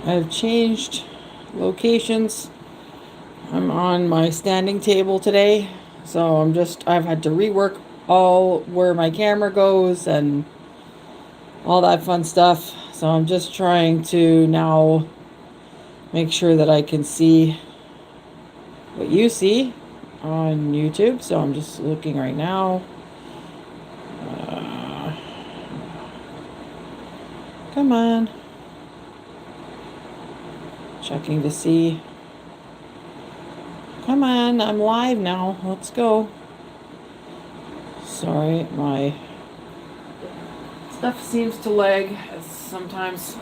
I've changed locations. I'm on my standing table today, so I've had to rework all where my camera goes and all that fun stuff. So I'm just trying to now make sure that I can see what you see on YouTube. So I'm just looking right now. Uh, Come on. Checking to see. Come on, I'm live now. Let's go. Sorry, my stuff seems to lag sometimes.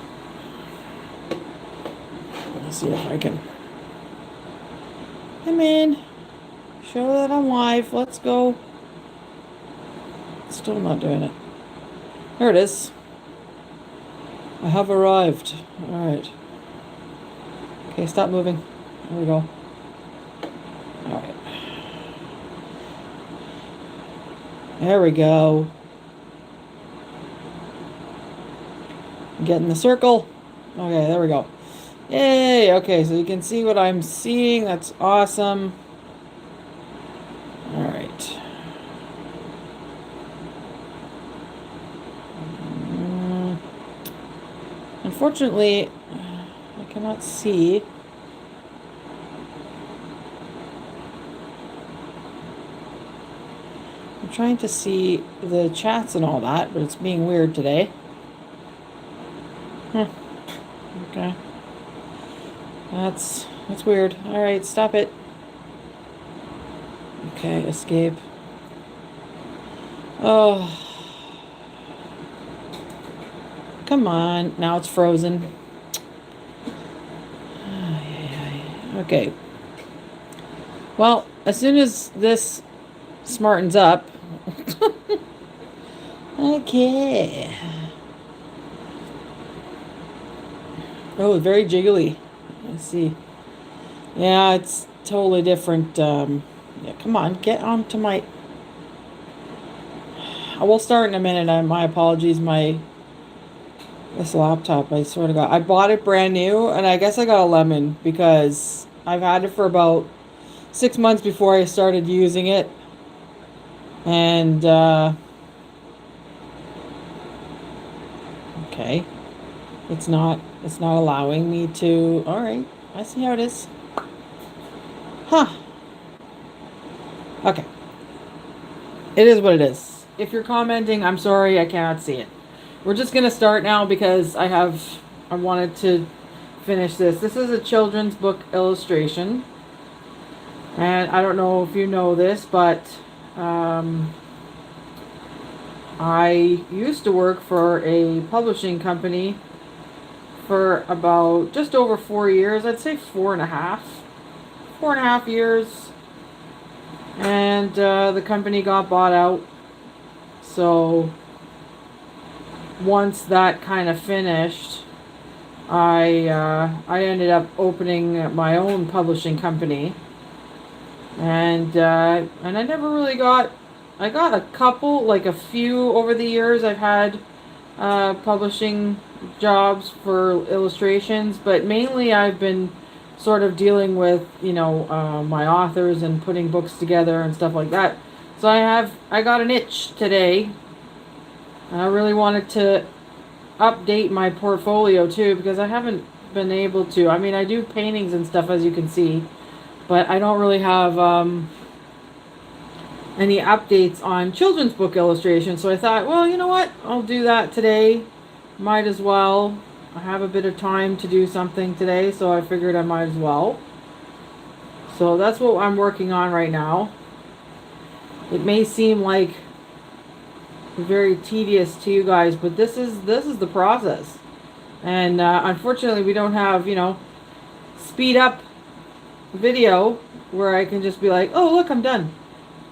Let's see if I can. Come in. Show that I'm live. Let's go. Still not doing it. There it is. I have arrived. Alright. Okay, stop moving. There we go. Alright. There we go. Get in the circle. Okay, there we go. Yay! Okay, so you can see what I'm seeing. That's awesome. Alright. Unfortunately, I cannot see. I'm trying to see the chats and all that, but it's being weird today. Okay. That's weird. Alright, stop it. Okay, escape. Oh. Come on. Now it's frozen. Okay. Well, as soon as this smartens up. Okay. Oh, very jiggly. Let's see. Yeah, it's totally different. Yeah, come on, get onto my... I will start in a minute. My apologies. This laptop, I swear to God. I bought it brand new, and I guess I got a lemon because I've had it for about 6 months before I started using it. And, okay. It's not allowing me to... Alright, I see how it is. Huh. Okay. It is what it is. If you're commenting, I'm sorry, I cannot see it. We're just going to start now because I wanted to finish this. This is a children's book illustration. And I don't know if you know this, but I used to work for a publishing company for about just over 4 years. I'd say 4.5. 4.5 years. And the company got bought out. So once that kind of finished, I ended up opening my own publishing company, and I never really got... I got a few over the years. I've had publishing jobs for illustrations, but mainly I've been sort of dealing with, my authors and putting books together and stuff like that. So I got an itch today. I really wanted to update my portfolio too, because I haven't been able to. I mean, I do paintings and stuff, as you can see, but I don't really have any updates on children's book illustration. So I thought, well, you know what? I'll do that today. Might as well. I have a bit of time to do something today, so I figured I might as well. So that's what I'm working on right now. It may seem like very tedious to you guys, but this is the process. And unfortunately, we don't have, speed up video where I can just be like, oh, look, I'm done.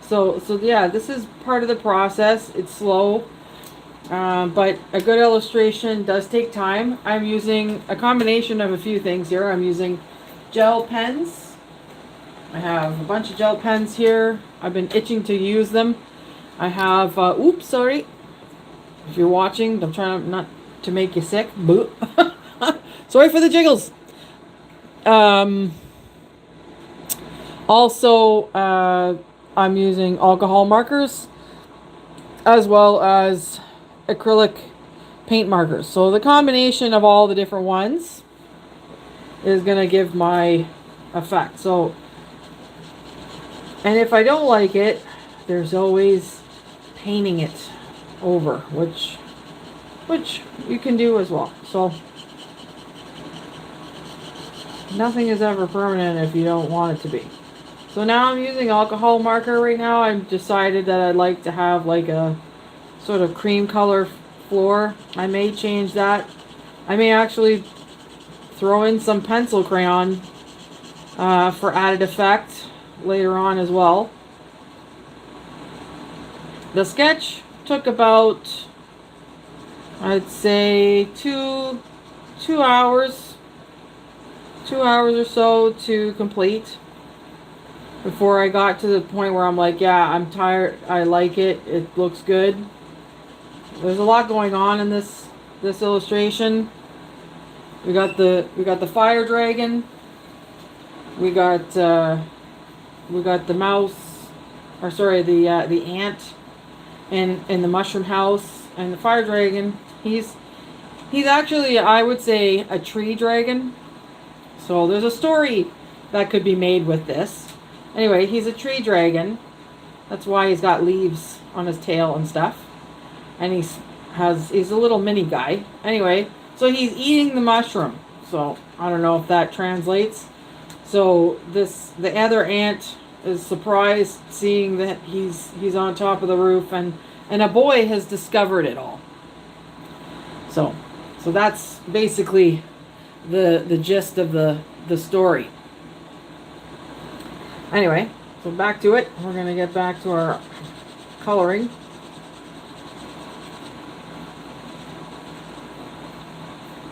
So yeah, this is part of the process. It's slow, but a good illustration does take time. I'm using a combination of a few things here. I'm using gel pens. I have a bunch of gel pens here. I've been itching to use them. I have, oops, sorry. If you're watching, I'm trying not to make you sick. Sorry for the jiggles. Also, I'm using alcohol markers as well as acrylic paint markers. So the combination of all the different ones is going to give my effect. So, and if I don't like it, there's always painting it over, which you can do as well. So nothing is ever permanent if you don't want it to be. So now I'm using alcohol marker right now. I've decided that I'd like to have like a sort of cream color floor. I may change that. I may actually throw in some pencil crayon for added effect later on as well. The sketch took about, I'd say, two hours or so to complete before I got to the point where I'm like, yeah, I'm tired. I like it. It looks good. There's a lot going on in this illustration. We got the fire dragon. We got the mouse, or sorry, the ant in the mushroom house, and the fire dragon. He's actually, I would say, a tree dragon. So there's a story that could be made with this. Anyway, he's a tree dragon. That's why he's got leaves on his tail and stuff. And he's a little mini guy. Anyway, so he's eating the mushroom. So I don't know if that translates. So the other ant is surprised seeing that he's on top of the roof, and a boy has discovered it all. So that's basically the gist of the story. Anyway, so back to it. We're gonna get back to our coloring.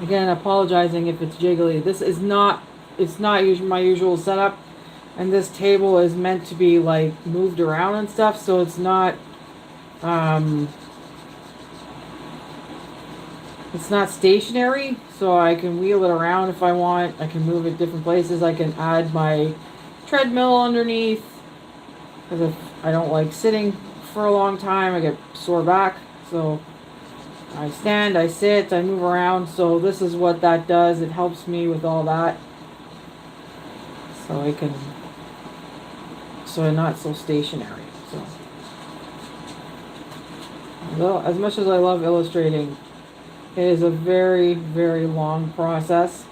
Again, apologizing if it's jiggly. This is not, it's not my usual setup, and this table is meant to be like moved around and stuff, so it's not stationary, so I can wheel it around if I want. I can move it different places. I can add my treadmill underneath, because if I don't like sitting for a long time, I get sore back. So I stand, I sit, I move around. So this is what that does. It helps me with all that. So I'm not so stationary. So although, as much as I love illustrating, it is a very, very long process.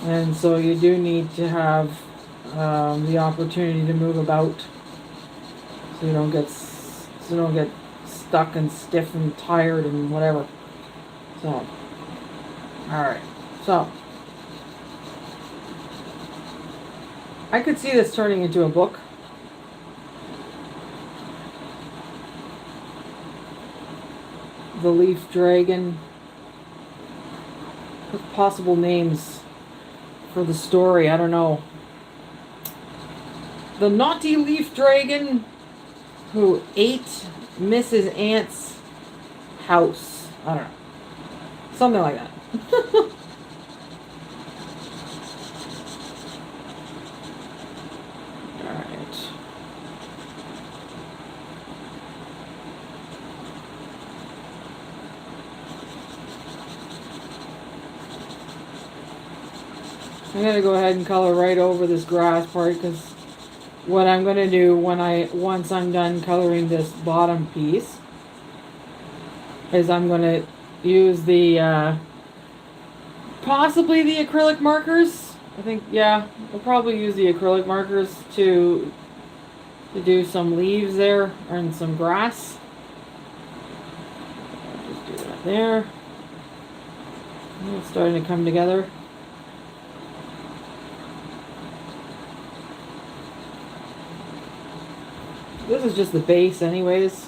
And so you do need to have the opportunity to move about, so you don't get stuck and stiff and tired and whatever. So, all right. So I could see this turning into a book. The leaf dragon. With possible names for the story, I don't know. The naughty leaf dragon who ate Mrs. Ant's house. I don't know. Something like that. Alright. I'm going to go ahead and color right over this grass part, because what I'm going to do once I'm done coloring this bottom piece is I'm going to use the possibly the acrylic markers. I think, yeah, we'll probably use the acrylic markers to do some leaves there and some grass. I'll just do that there. It's starting to come together. This is just the base anyways.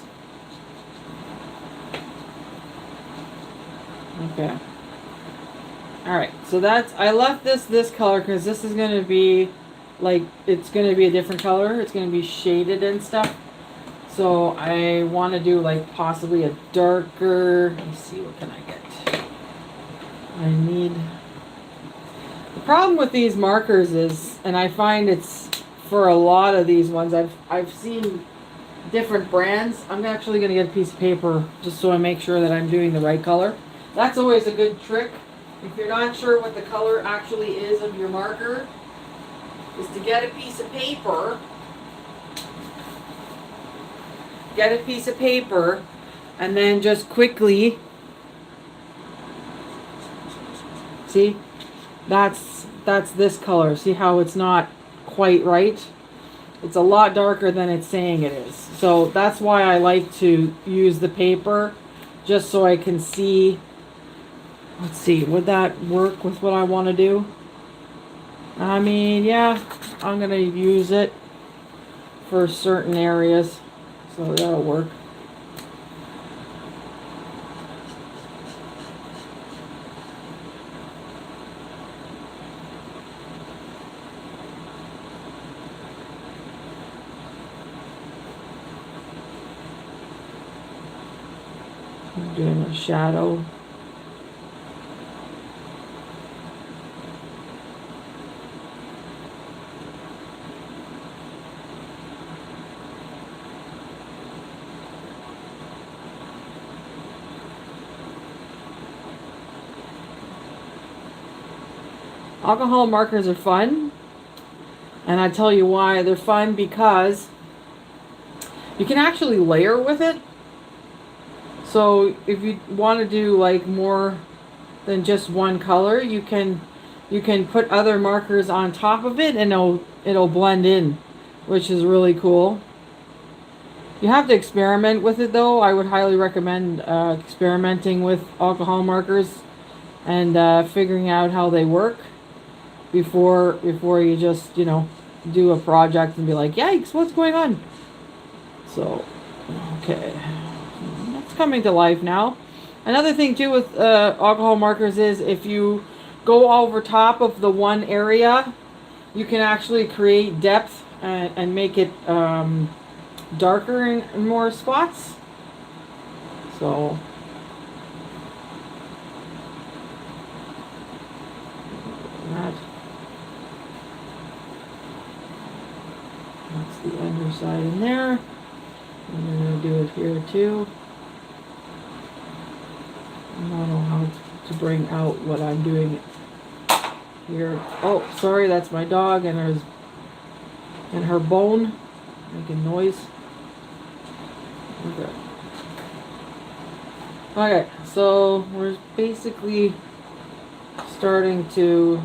Okay. Alright, so I left this color because this is going to be, like, it's going to be a different color. It's going to be shaded and stuff. So I want to do, like, possibly a darker, let me see, what can I get? I need... The problem with these markers is, and I find it's for a lot of these ones, I've seen different brands. I'm actually going to get a piece of paper just so I make sure that I'm doing the right color. That's always a good trick. If you're not sure what the color actually is of your marker, is to get a piece of paper. Get a piece of paper and then just quickly, see, that's this color. See how it's not quite right? It's a lot darker than it's saying it is. So that's why I like to use the paper, just so I can see. Let's see, would that work with what I want to do? I mean, yeah, I'm going to use it for certain areas. So that'll work. I'm doing a shadow. Alcohol markers are fun, and I tell you why they're fun, because you can actually layer with it. So if you want to do like more than just one color, you can put other markers on top of it, and it'll blend in, which is really cool. You have to experiment with it though. I would highly recommend experimenting with alcohol markers and figuring out how they work before you just, do a project and be like, yikes, what's going on? So, okay. That's coming to life now. Another thing too with alcohol markers is if you go over top of the one area, you can actually create depth and make it darker in more spots. So that's the underside in there. I'm going to do it here too. I don't know how to bring out what I'm doing here. Oh, sorry, that's my dog and her bone making noise. Okay. Okay, so we're basically starting to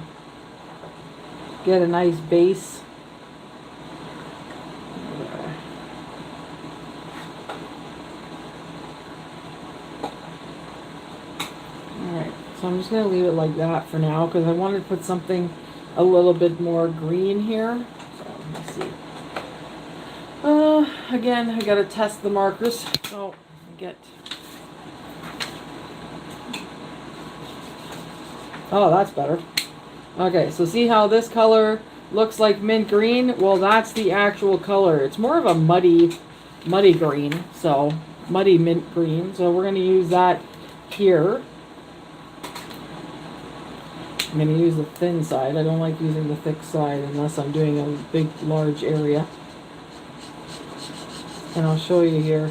get a nice base. Alright, so I'm just going to leave it like that for now because I wanted to put something a little bit more green here. So let's see. Again, I got to test the markers. So get... Oh, that's better. Okay, so see how this color looks like mint green? Well, that's the actual color. It's more of a muddy green, so muddy mint green. So we're going to use that here. I'm going to use the thin side. I don't like using the thick side unless I'm doing a big, large area. And I'll show you here.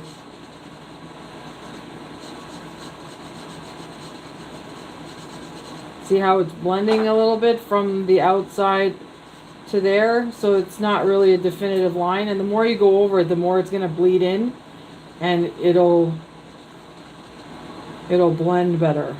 See how it's blending a little bit from the outside to there? So it's not really a definitive line. And the more you go over it, the more it's going to bleed in. And it'll blend better.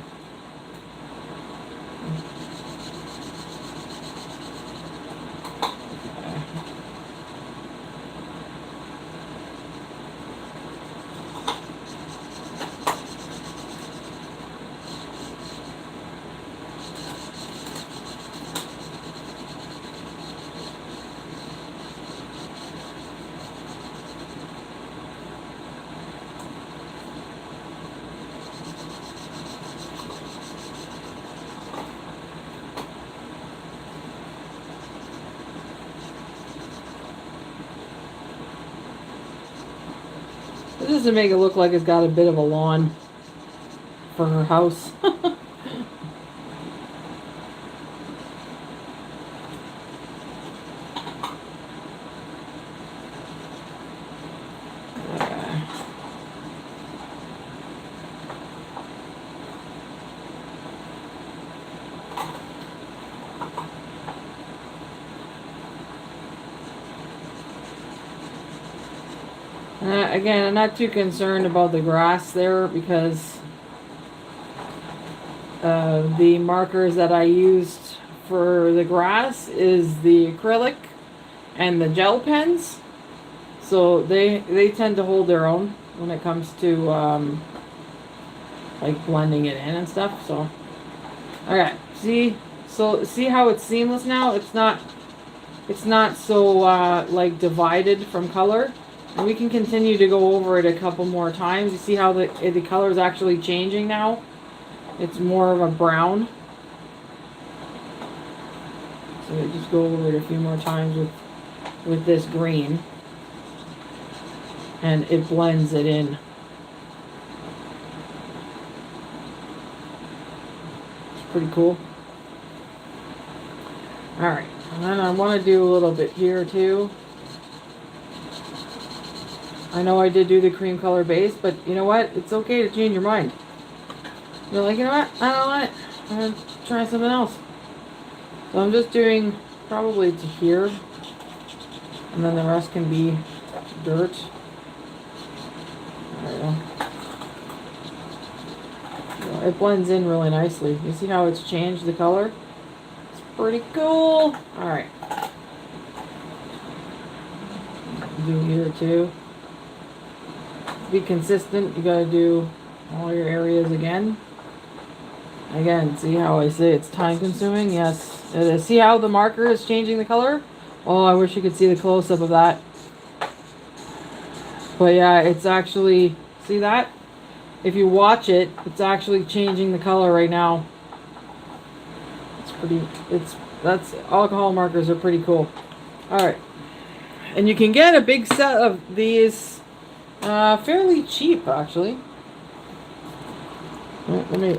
This doesn't make it look like it's got a bit of a lawn for her house. Again, I'm not too concerned about the grass there because the markers that I used for the grass is the acrylic and the gel pens. So they tend to hold their own when it comes to like blending it in and stuff. So, okay, see how it's seamless now. It's not so like divided from color. And we can continue to go over it a couple more times. You see how the color is actually changing now? It's more of a brown. So we just go over it a few more times with this green. And it blends it in. It's pretty cool. Alright, and then I want to do a little bit here too. I know I did do the cream color base, but you know what? It's okay to change your mind. You're like, you know what? I don't want it. I'm going to try something else. So I'm just doing probably to here. And then the rest can be dirt. There we go. It blends in really nicely. You see how it's changed the color? It's pretty cool. Alright. Do here too. Be consistent. You gotta do all your areas again. Again, see how I say it's time consuming? Yes, it is. See how the marker is changing the color? Oh, I wish you could see the close-up of that. But yeah, it's actually, see that? If you watch it, it's actually changing the color right now. It's pretty, that's, alcohol markers are pretty cool. Alright. And you can get a big set of these fairly cheap, actually. Let me,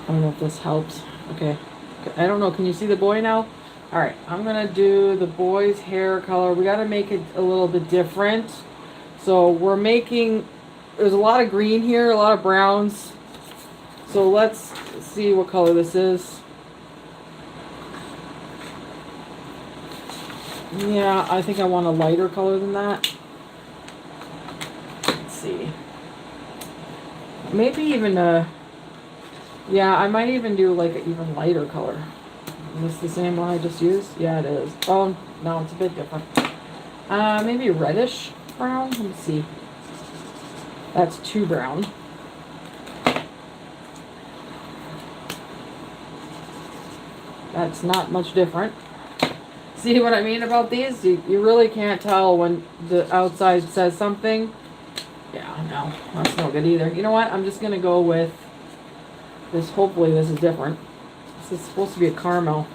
I don't know if this helps. Okay. I don't know. Can you see the boy now? Alright. I'm going to do the boy's hair color. We got to make it a little bit different. So we're making, there's a lot of green here, a lot of browns. So let's see what color this is. Yeah, I think I want a lighter color than that. Let's see. Maybe even a, yeah, I might even do like an even lighter color. Is this the same one I just used? Yeah, it is. Oh, no, it's a bit different. Maybe reddish brown? Let me see. That's too brown. That's not much different. See what I mean about these? You really can't tell when the outside says something. Yeah, no, that's no good either. You know what? I'm just going to go with this. Hopefully this is different. This is supposed to be a caramel.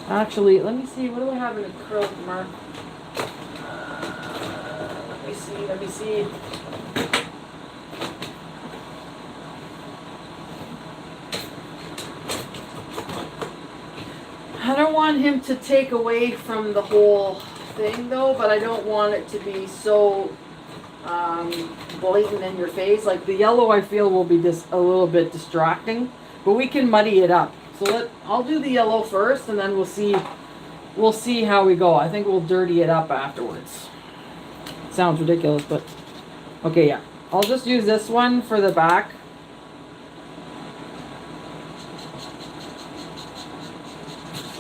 Actually, let me see. What do I have in acrylic mark? Let me see. I don't want him to take away from the whole thing though, but I don't want it to be so blatant in your face. Like the yellow I feel will be just a little bit distracting, but we can muddy it up. So I'll do the yellow first and then we'll see how we go. I think we'll dirty it up afterwards. Sounds ridiculous, but okay, yeah. I'll just use this one for the back.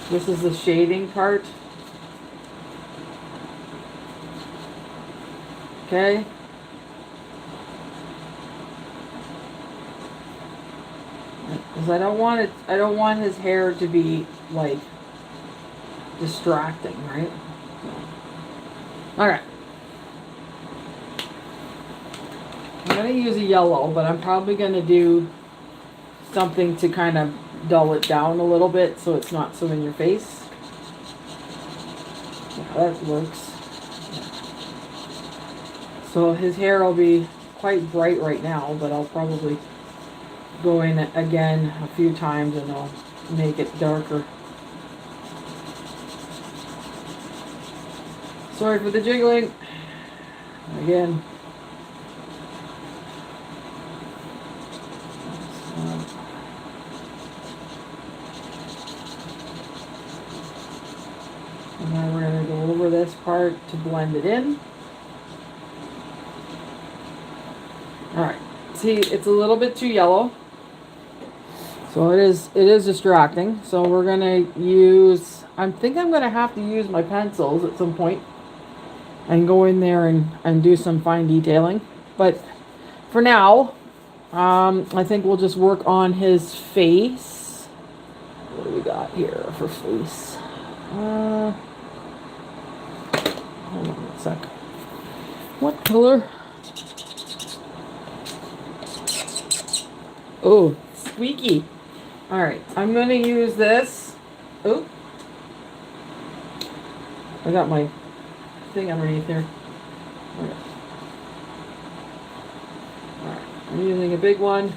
This is the shading part. Okay. Because I don't want his hair to be like distracting, right? Alright. I'm going to use a yellow, but I'm probably going to do something to kind of dull it down a little bit so it's not so in your face. Yeah, that works. Yeah. So his hair will be quite bright right now, but I'll probably go in again a few times and I'll make it darker. Sorry for the jiggling. Again. start to blend it in. Alright, see, it's a little bit too yellow. So it is distracting. So we're going to use, I think I'm going to have to use my pencils at some point and go in there and do some fine detailing. But for now, I think we'll just work on his face. What do we got here for face? Hold on a sec. What color? Oh, squeaky. Alright, I'm going to use this. Oh. I got my thing underneath here. Okay. Alright, I'm using a big one.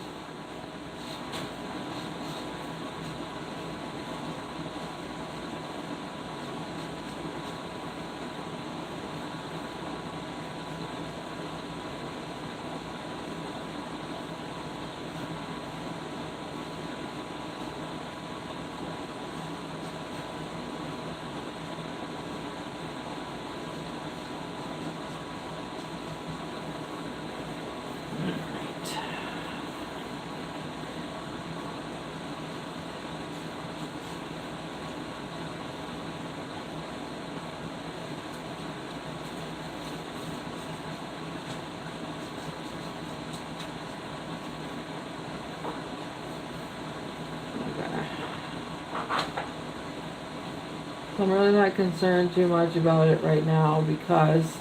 I'm really not concerned too much about it right now because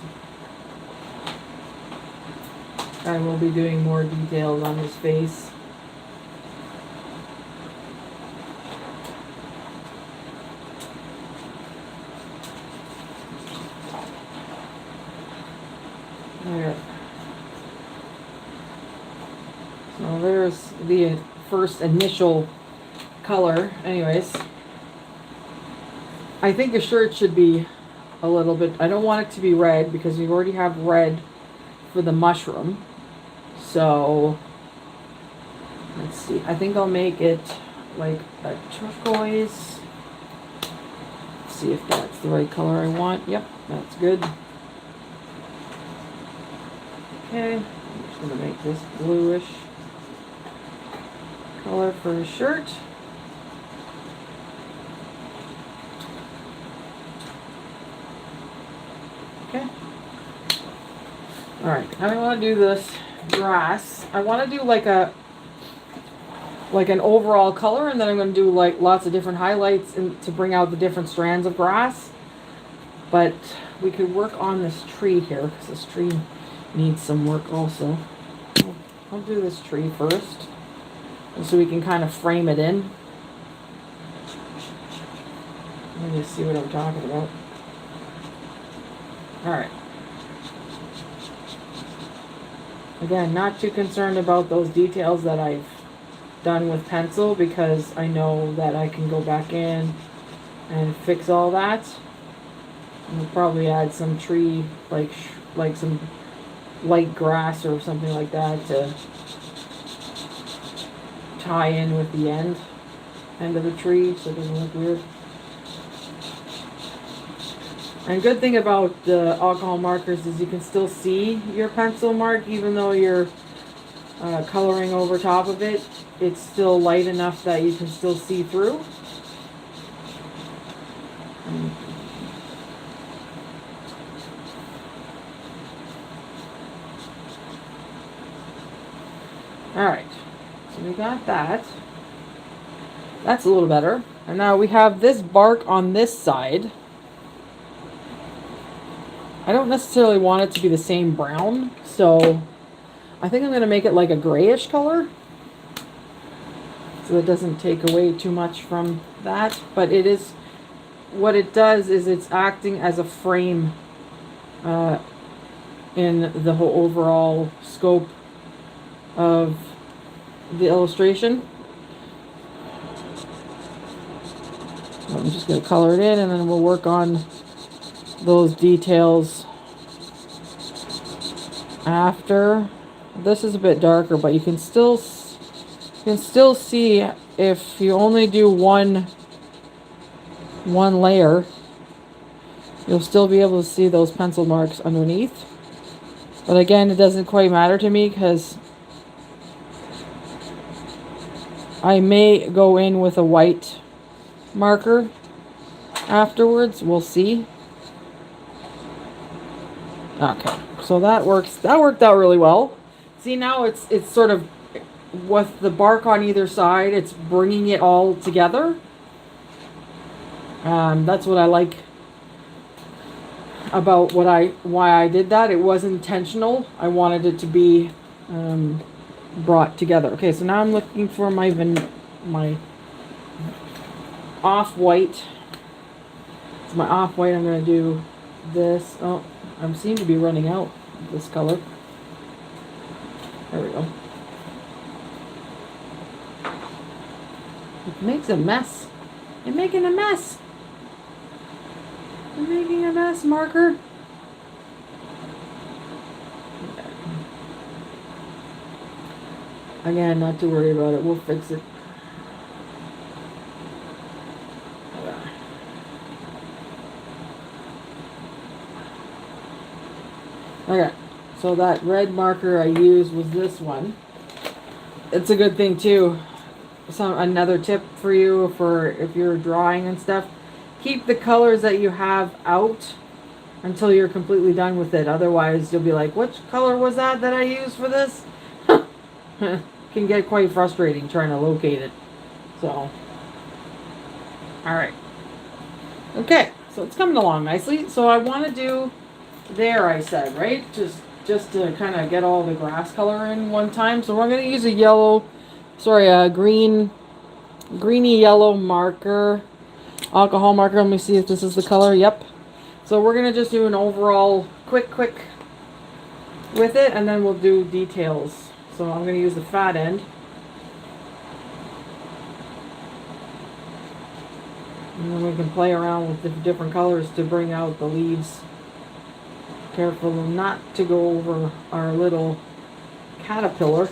I will be doing more details on his face. There. So there's the first initial color. Anyways, I think the shirt should be a little bit, I don't want it to be red because we already have red for the mushroom. So, let's see. I think I'll make it like a turquoise. Let's see if that's the right color I want. Yep, that's good. Okay, I'm just going to make this bluish color for his shirt. Okay. Alright, I want to do this grass. I want to do like an overall color, and then I'm going to do like lots of different highlights to bring out the different strands of grass. But we could work on this tree here because this tree needs some work also. I'll do this tree first so we can kind of frame it in. Let me just see what I'm talking about. Alright. Again, not too concerned about those details that I've done with pencil because I know that I can go back in and fix all that. And we'll probably add some tree, like some light grass or something like that to tie in with the end of the tree so it doesn't look weird. And good thing about the alcohol markers is you can still see your pencil mark even though you're coloring over top of it. It's still light enough that you can still see through. Alright, so we got that. That's a little better. And now we have this bark on this side. I don't necessarily want it to be the same brown, so I think I'm going to make it like a grayish color. So it doesn't take away too much from that. But it is, what it does is it's acting as a frame in the whole overall scope of the illustration. So I'm just going to color it in and then we'll work on those details after. This is a bit darker, but you can still see if you only do one layer. You'll still be able to see those pencil marks underneath. But again, it doesn't quite matter to me because I may go in with a white marker afterwards. We'll see. Okay, so that works. That worked out really well. See, now it's sort of with the bark on either side. It's bringing it all together. That's what I like about why I did that. It was intentional. I wanted it to be brought together. Okay, so now I'm looking for my off-white. It's my off-white. I'm going to do this. Oh, I seem to be running out of this color. There we go. It makes a mess. You're making a mess. You're making a mess, marker. Again, not to worry about it. We'll fix it. Okay, so that red marker I used was this one. It's a good thing too. Another tip for you for if you're drawing and stuff. Keep the colors that you have out until you're completely done with it. Otherwise, you'll be like, which color was that I used for this? Can get quite frustrating trying to locate it. So, alright. Okay, so it's coming along nicely. So I want to do there, I said, right? Just to kind of get all the grass color in one time. So we're going to use a greeny yellow marker, alcohol marker. Let me see if this is the color. Yep. So we're going to just do an overall quick with it, and then we'll do details. So I'm going to use the fat end. And then we can play around with the different colors to bring out the leaves. Careful not to go over our little caterpillar.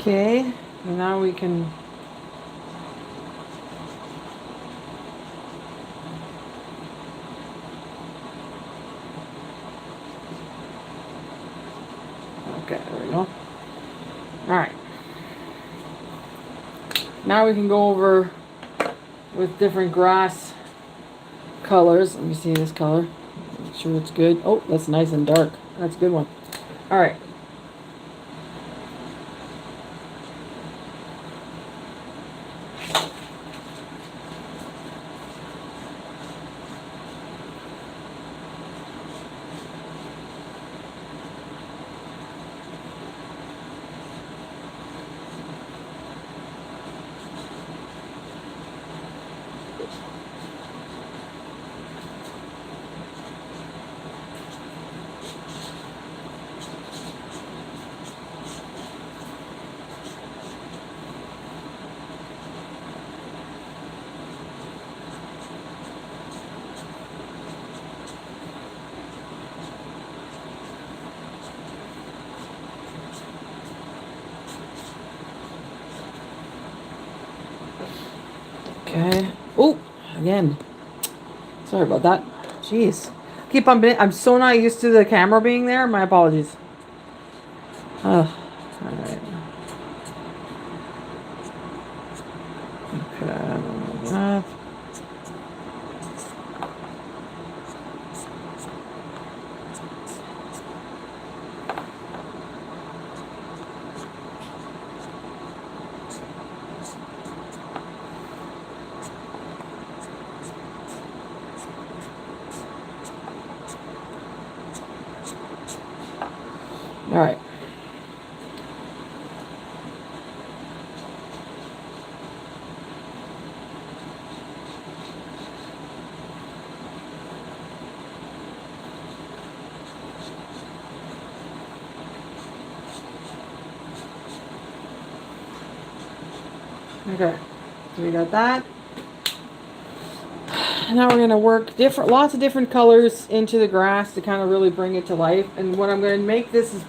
Okay, now we can okay, there we go. Alright. Now we can go over with different grass colors. Let me see this color. Make sure it's good. Oh, that's nice and dark. That's a good one. Alright. Okay. Oh, again. Sorry about that. Jeez. Keep on being, I'm so not used to the camera being there. My apologies. Ugh. Alright. Okay. All right. Okay, so we got that. Now we're going to work lots of different colors into the grass to kind of really bring it to life. And what I'm going to make this is,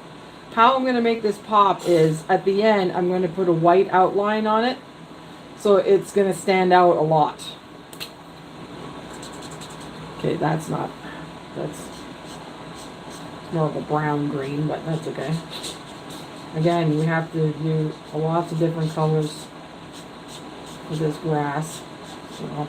how I'm going to make this pop is at the end, I'm going to put a white outline on it. So it's going to stand out a lot. Okay, that's more of a brown green, but that's okay. Again, we have to do lots of different colors for this grass. So.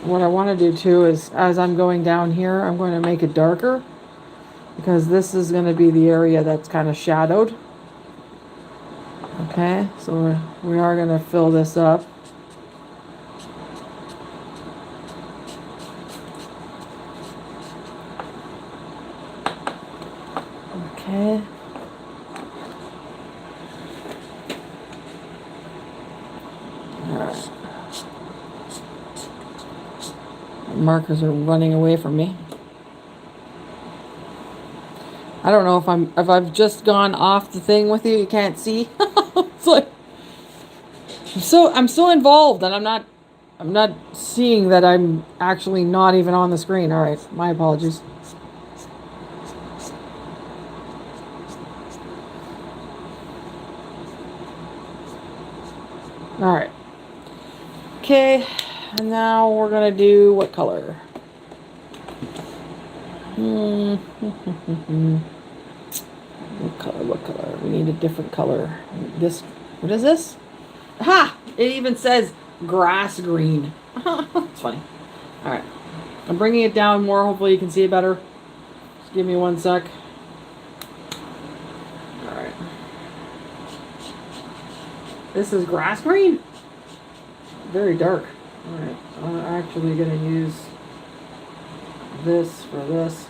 What I want to do too is, as I'm going down here, I'm going to make it darker because this is going to be the area that's kind of shadowed. Okay, so we are going to fill this up. Okay. Alright. Markers are running away from me. I don't know if I've just gone off the thing with you. You can't see. It's like I'm so involved, and I'm not seeing that I'm actually not even on the screen. All right, my apologies. All right. Okay, and now we're gonna do what color? What color? What color? We need a different color. This. What is this? Ha! It even says grass green. It's funny. All right. I'm bringing it down more. Hopefully you can see it better. Just give me 1 sec. All right. This is grass green. Very dark. All right. I'm actually going to use this for this.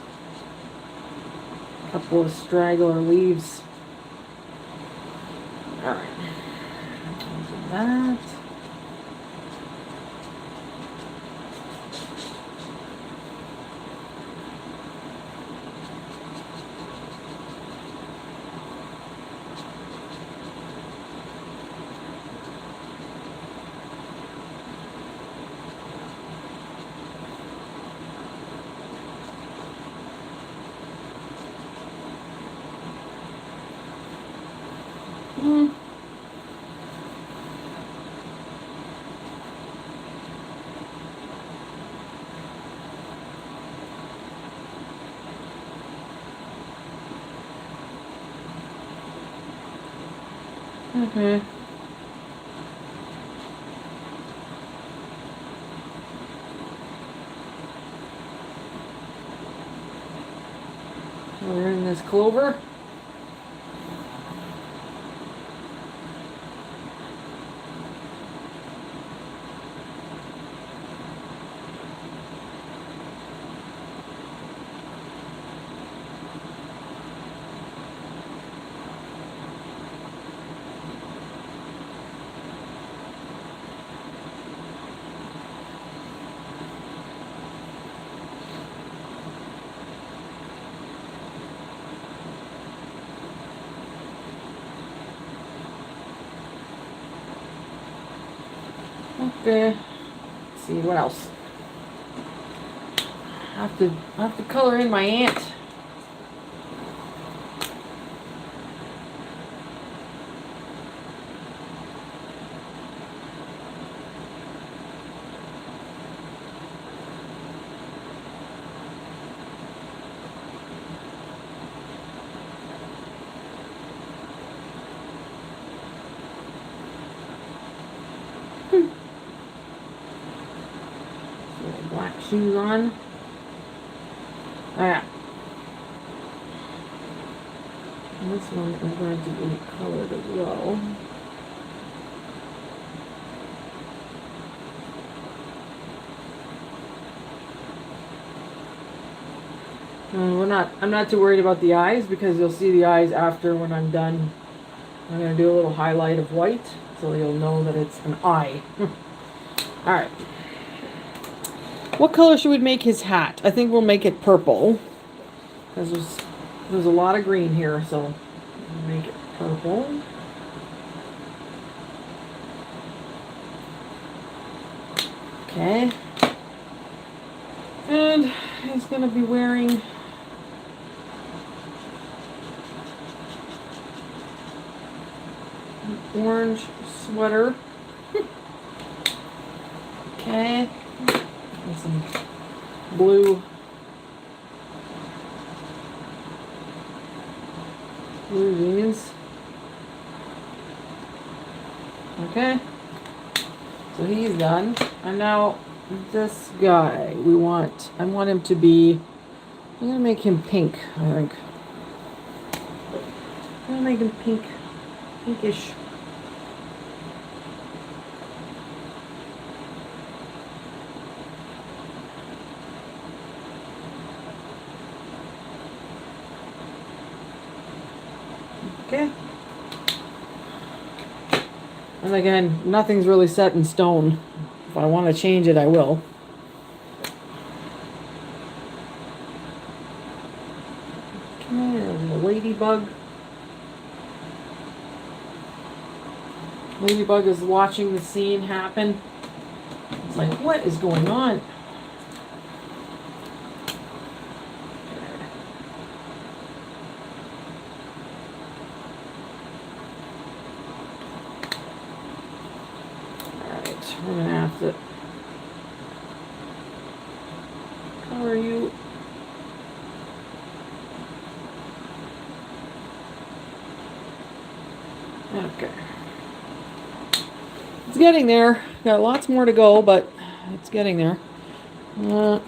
A couple of straggler leaves. All right. That. Okay. We're in this clover. Okay. Let's see what else. I have to color in my ant. Black shoes on. Alright. This one I'm going to be colored as well. I'm not too worried about the eyes because you'll see the eyes after when I'm done. I'm going to do a little highlight of white so you'll know that it's an eye. Alright. What color should we make his hat? I think we'll make it purple. Because there's a lot of green here, so we'll make it purple. Okay. And he's going to be wearing an orange sweater. Okay. And some blue jeans. Okay. So he's done. And now this guy, I want him to be, I'm going to make him pink, I think. I'm going to make him pink, pinkish. Okay. And again, nothing's really set in stone. If I want to change it, I will. Okay, there's a ladybug. Ladybug is watching the scene happen. It's like, what is going on? We're going to have to color you. Okay. It's getting there. Got lots more to go, but it's getting there. Oh,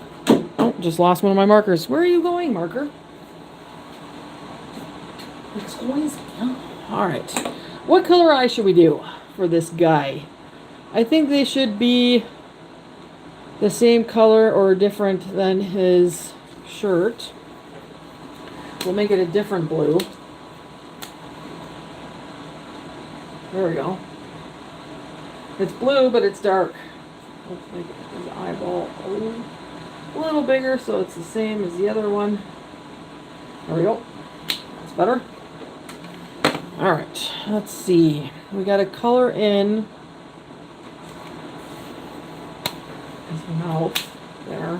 just lost one of my markers. Where are you going, marker? It's always... Oh, all right. What color eye should we do for this guy? I think they should be the same color or different than his shirt. We'll make it a different blue. There we go. It's blue, but it's dark. Let's make his eyeball a little bigger so it's the same as the other one. There we go. That's better. Alright, let's see. We got to color in his mouth there.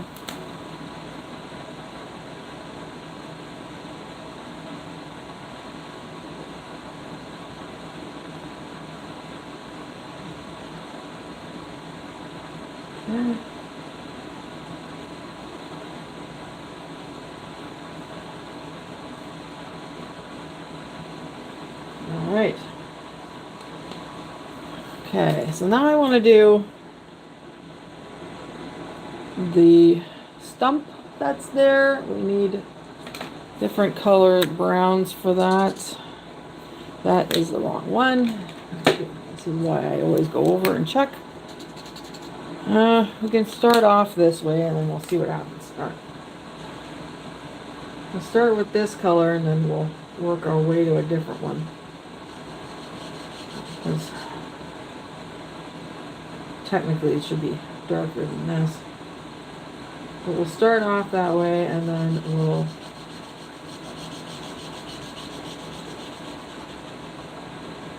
Okay. All right. Okay, so now I want to do the stump that's there. We need different colored browns for that. That is the wrong one. This is why I always go over and check. We can start off this way and then we'll see what happens. All right. We'll start with this color and then we'll work our way to a different one. Because technically it should be darker than this. But we'll start off that way and then we'll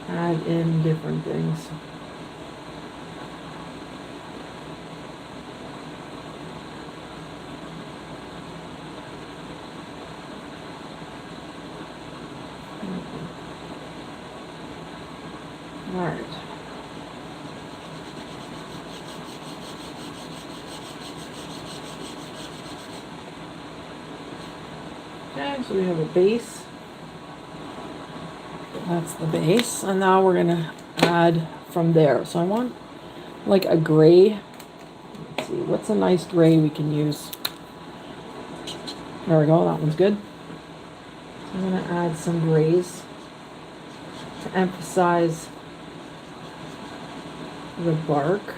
add in different things. All right. Okay, so we have a base. That's the base. And now we're going to add from there. So I want like a gray. Let's see, what's a nice gray we can use? There we go, that one's good. So I'm going to add some grays to emphasize the bark.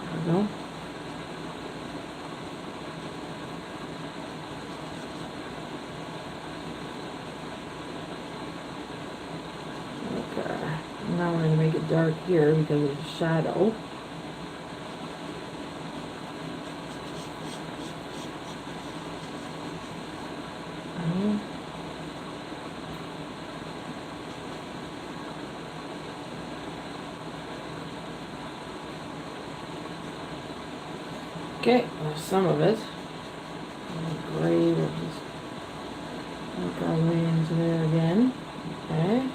There we go. Okay, now we're going to make it dark here because of the shadow. Okay, there's some of it. Gray, we'll just work our way into there again. Okay.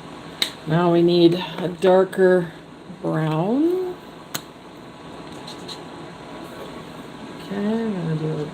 Now we need a darker brown. Okay, I'm gonna do it.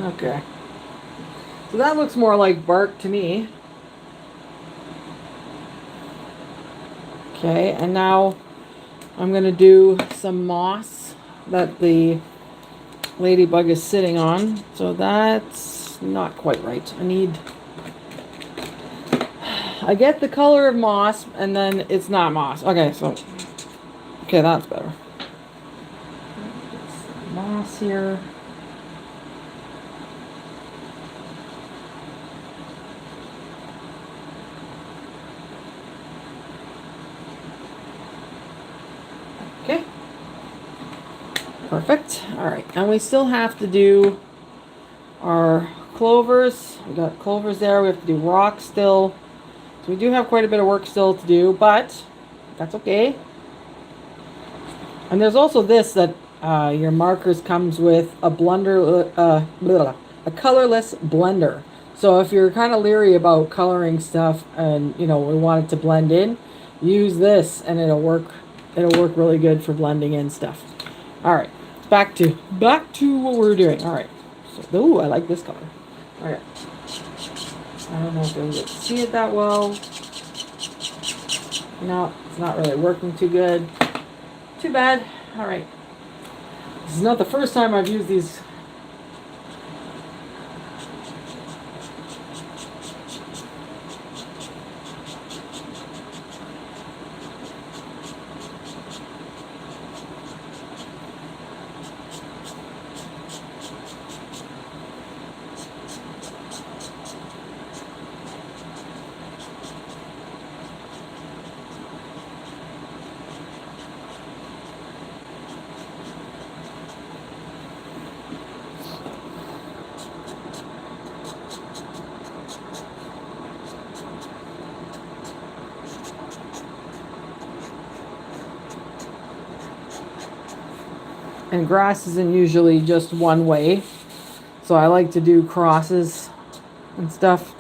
Okay. So that looks more like bark to me. Okay, and now I'm going to do some moss that the ladybug is sitting on. So that's not quite right. I get the color of moss and then it's not moss. Okay, that's better. Moss here. Okay. Perfect. All right. And we still have to do our clovers. We got clovers there. We have to do rock still. So we do have quite a bit of work still to do, but that's okay. And there's also this that your markers comes with a a colorless blender. So if you're kind of leery about coloring stuff and we want it to blend in, use this and it'll work really good for blending in stuff. All right, back to what we're doing. All right, so ooh, I like this color. All right, I don't know if you'll get to see it that well. No, it's not really working too good. Too bad. All right, this is not the first time I've used these. And grass isn't usually just one way, so I like to do crosses and stuff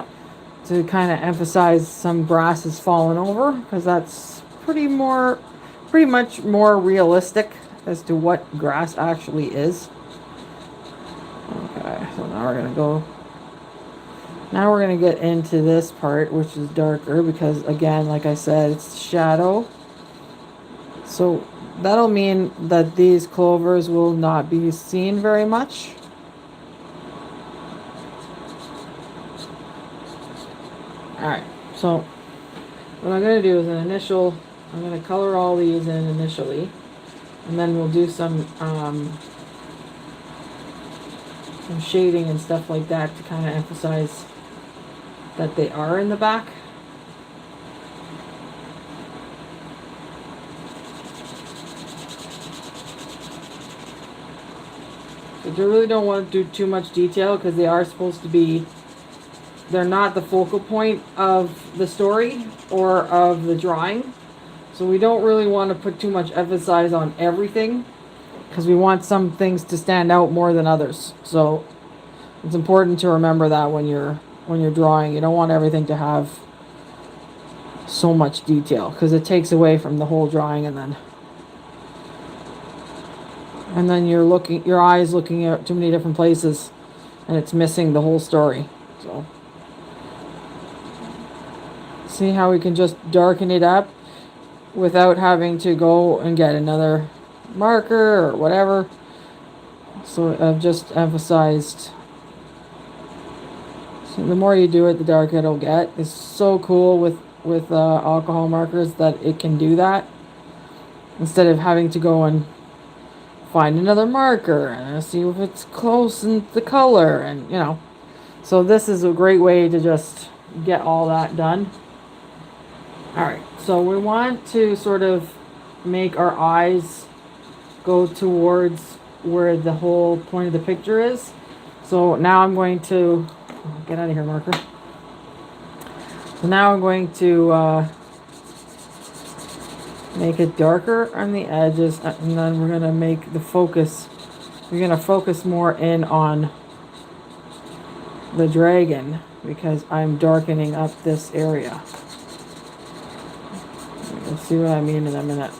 to kind of emphasize some grass is falling over, because that's pretty much more realistic as to what grass actually is. Okay, so now we're gonna get into this part, which is darker, because again, like I said, it's shadow. So that'll mean that these clovers will not be seen very much. Alright, so what I'm going to do is I'm going to color all these in initially, and then we'll do some shading and stuff like that to kind of emphasize that they are in the back. But you really don't want to do too much detail because they are supposed to be, they're not the focal point of the story or of the drawing. So we don't really want to put too much emphasis on everything because we want some things to stand out more than others. So it's important to remember that when you're drawing, you don't want everything to have so much detail because it takes away from the whole drawing, and then your eyes looking at too many different places and it's missing the whole story. So see how we can just darken it up without having to go and get another marker or whatever. So I've just emphasized, so the more you do it, the darker it'll get. It's so cool with alcohol markers that it can do that instead of having to go and find another marker and see if it's close in the color, and so this is a great way to just get all that done. Alright, so we want to sort of make our eyes go towards where the whole point of the picture is. So now I'm going to get out of here, marker. So now I'm going to make it darker on the edges, and then we're going to make the focus, we're going to focus more in on the dragon because I'm darkening up this area. You'll see what I mean in a minute.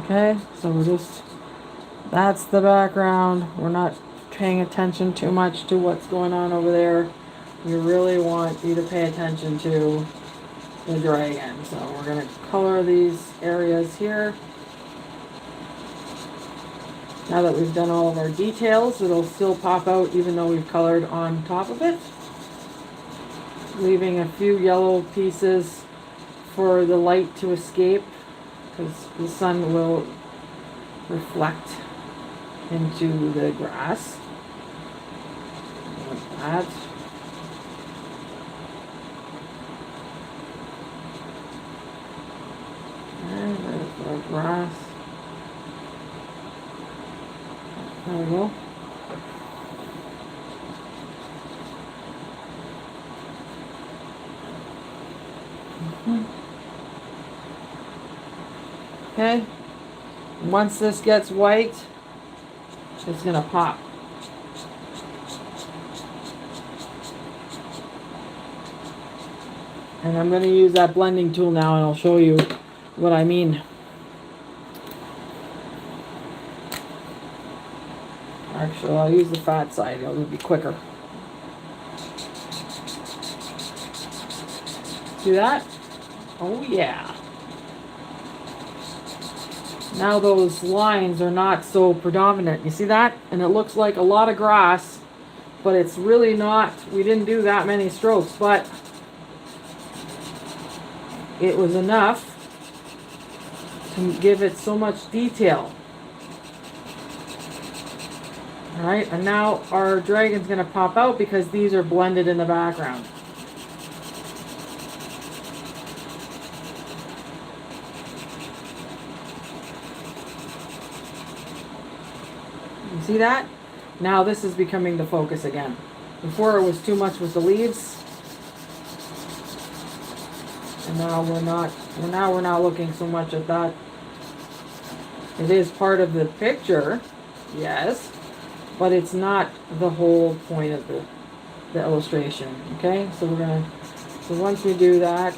Okay, so that's the background. We're not paying attention too much to what's going on over there. We really want you to pay attention to the dragon. So we're going to color these areas here. Now that we've done all of our details, it'll still pop out even though we've colored on top of it. Leaving a few yellow pieces for the light to escape because the sun will reflect into the grass. Like that. And there's our grass. There we go. Okay. Once this gets white, it's going to pop. And I'm going to use that blending tool now, and I'll show you what I mean. Actually, I'll use the fat side. It'll be quicker. See that? Oh yeah. Now those lines are not so predominant. You see that? And it looks like a lot of grass, but it's really not. We didn't do that many strokes, but it was enough to give it so much detail. Alright, and now our dragon's going to pop out because these are blended in the background. You see that? Now this is becoming the focus again. Before it was too much with the leaves. And now we're not looking so much at that. It is part of the picture, yes, but it's not the whole point of the illustration. Okay, so so once we do that,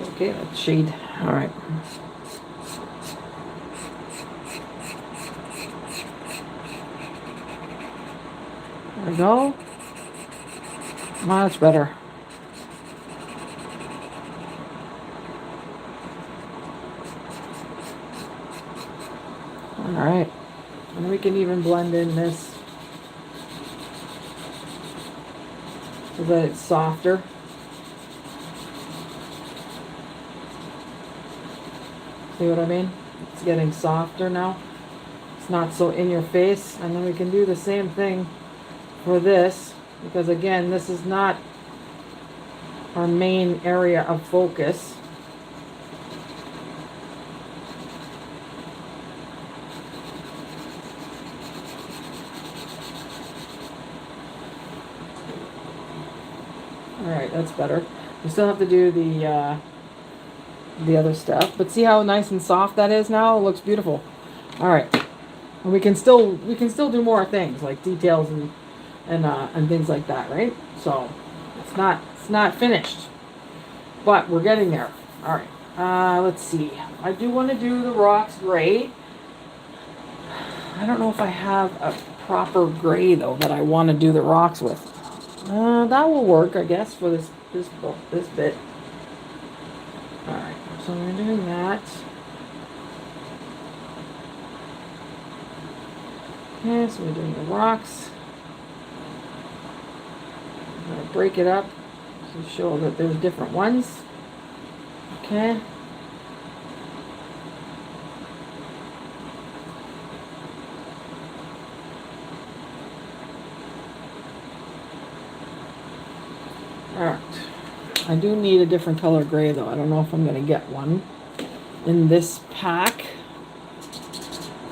okay, that's shade. All right. There we go. Much better. All right. And we can even blend in this so that it's softer. See what I mean? It's getting softer now. It's not so in your face. And then we can do the same thing for this, because again, this is not our main area of focus. All right, that's better. We still have to do the other stuff, but see how nice and soft that is now? It looks beautiful. All right, and we can still do more things like details and things like that, right? So it's not finished, but we're getting there. All right, let's see. I do want to do the rocks gray. I don't know if I have a proper gray though that I want to do the rocks with. That will work, I guess, for this bit. All right, so we're doing that. Okay, so we're doing the rocks. I'm going to break it up to show that there's different ones. Okay. Alright. I do need a different color gray though. I don't know if I'm going to get one in this pack.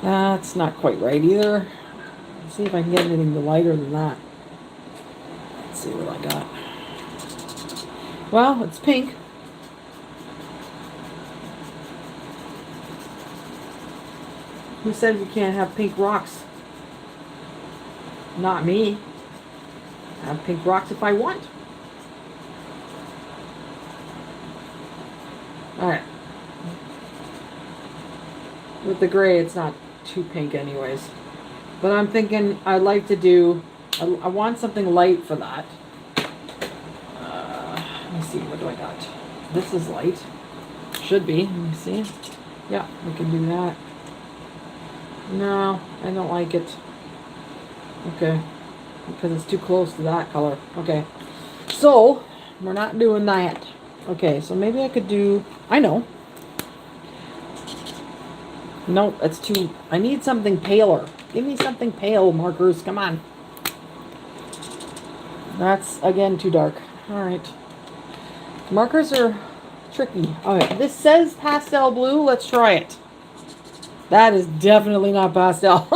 That's not quite right either. Let's see if I can get anything lighter than that. Let's see what I got. Well, it's pink. Who said we can't have pink rocks? Not me. I have pink rocks if I want. Alright. With the gray, it's not too pink anyways. But I'm thinking I'd like to do... I want something light for that. Let me see, what do I got? This is light. Should be. Let me see. Yeah, we can do that. No, I don't like it. Okay. Because it's too close to that color. Okay. So, we're not doing that. Okay, so maybe I could do... I know. Nope, that's too... I need something paler. Give me something pale, markers. Come on. That's, again, too dark. Alright. Markers are tricky. Alright, this says pastel blue. Let's try it. That is definitely not pastel.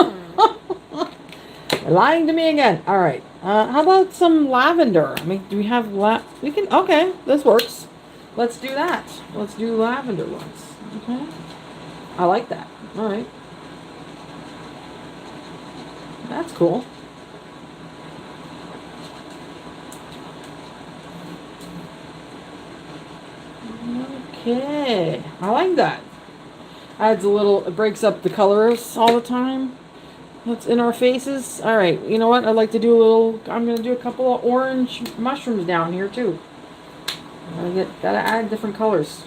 You're lying to me again. Alright. How about some lavender? I mean, do we have we can... Okay, this works. Let's do that. Let's do lavender ones. Okay. I like that. Alright. That's cool. Okay. I like that. Adds a little... It breaks up the colors all the time. That's in our faces. Alright, you know what? I'd like to do a little... I'm going to do a couple of orange mushrooms down here too. Gotta add different colors.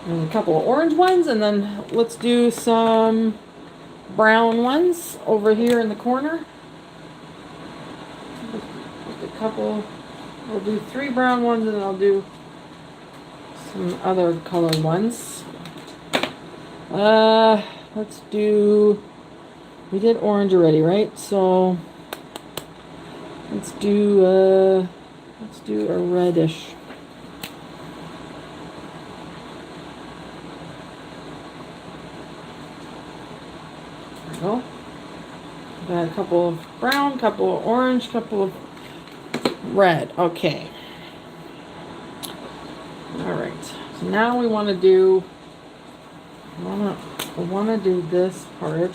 And a couple of orange ones, and then let's do some brown ones over here in the corner. Just a couple. I'll do 3 brown ones, and then I'll do some other colored ones. Let's do... We did orange already, right? So let's do a reddish. There we go. Got a couple of brown, couple of orange, couple of red. Okay. All right. So now we want to do. I want to do this part.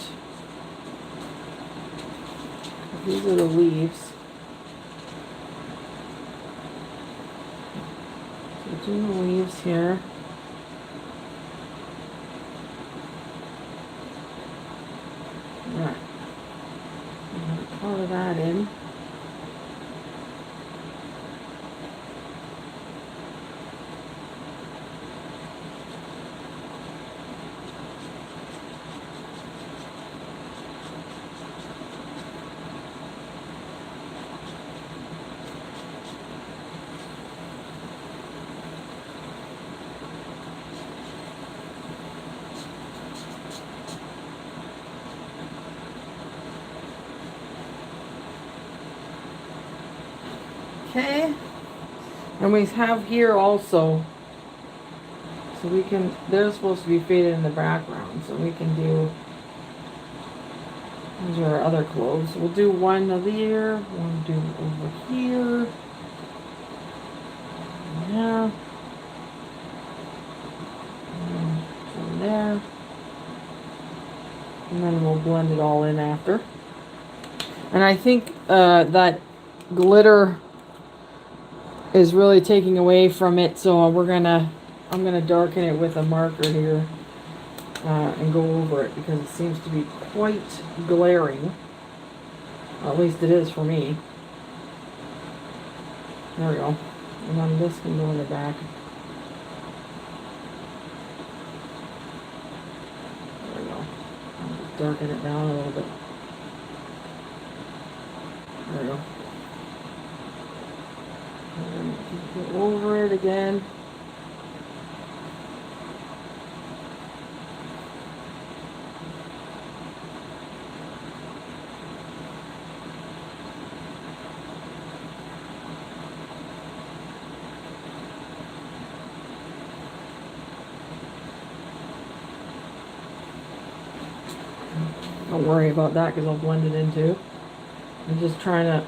These are the leaves. So do the leaves here. color that in. Okay, and we have here also, so we can, they're supposed to be faded in the background, so we can do, these are our other clothes. We'll do one over here, one do over here, yeah, and from there, and then we'll blend it all in after. And I think that glitter is really taking away from it, so I'm gonna darken it with a marker here and go over it, because it seems to be quite glaring. At least it is for me. There we go. And then this can go in the back. There we go. I'll just darken it down a little bit. There we go. And go over it again. Don't worry about that because I'll blend it in too. I'm just trying to.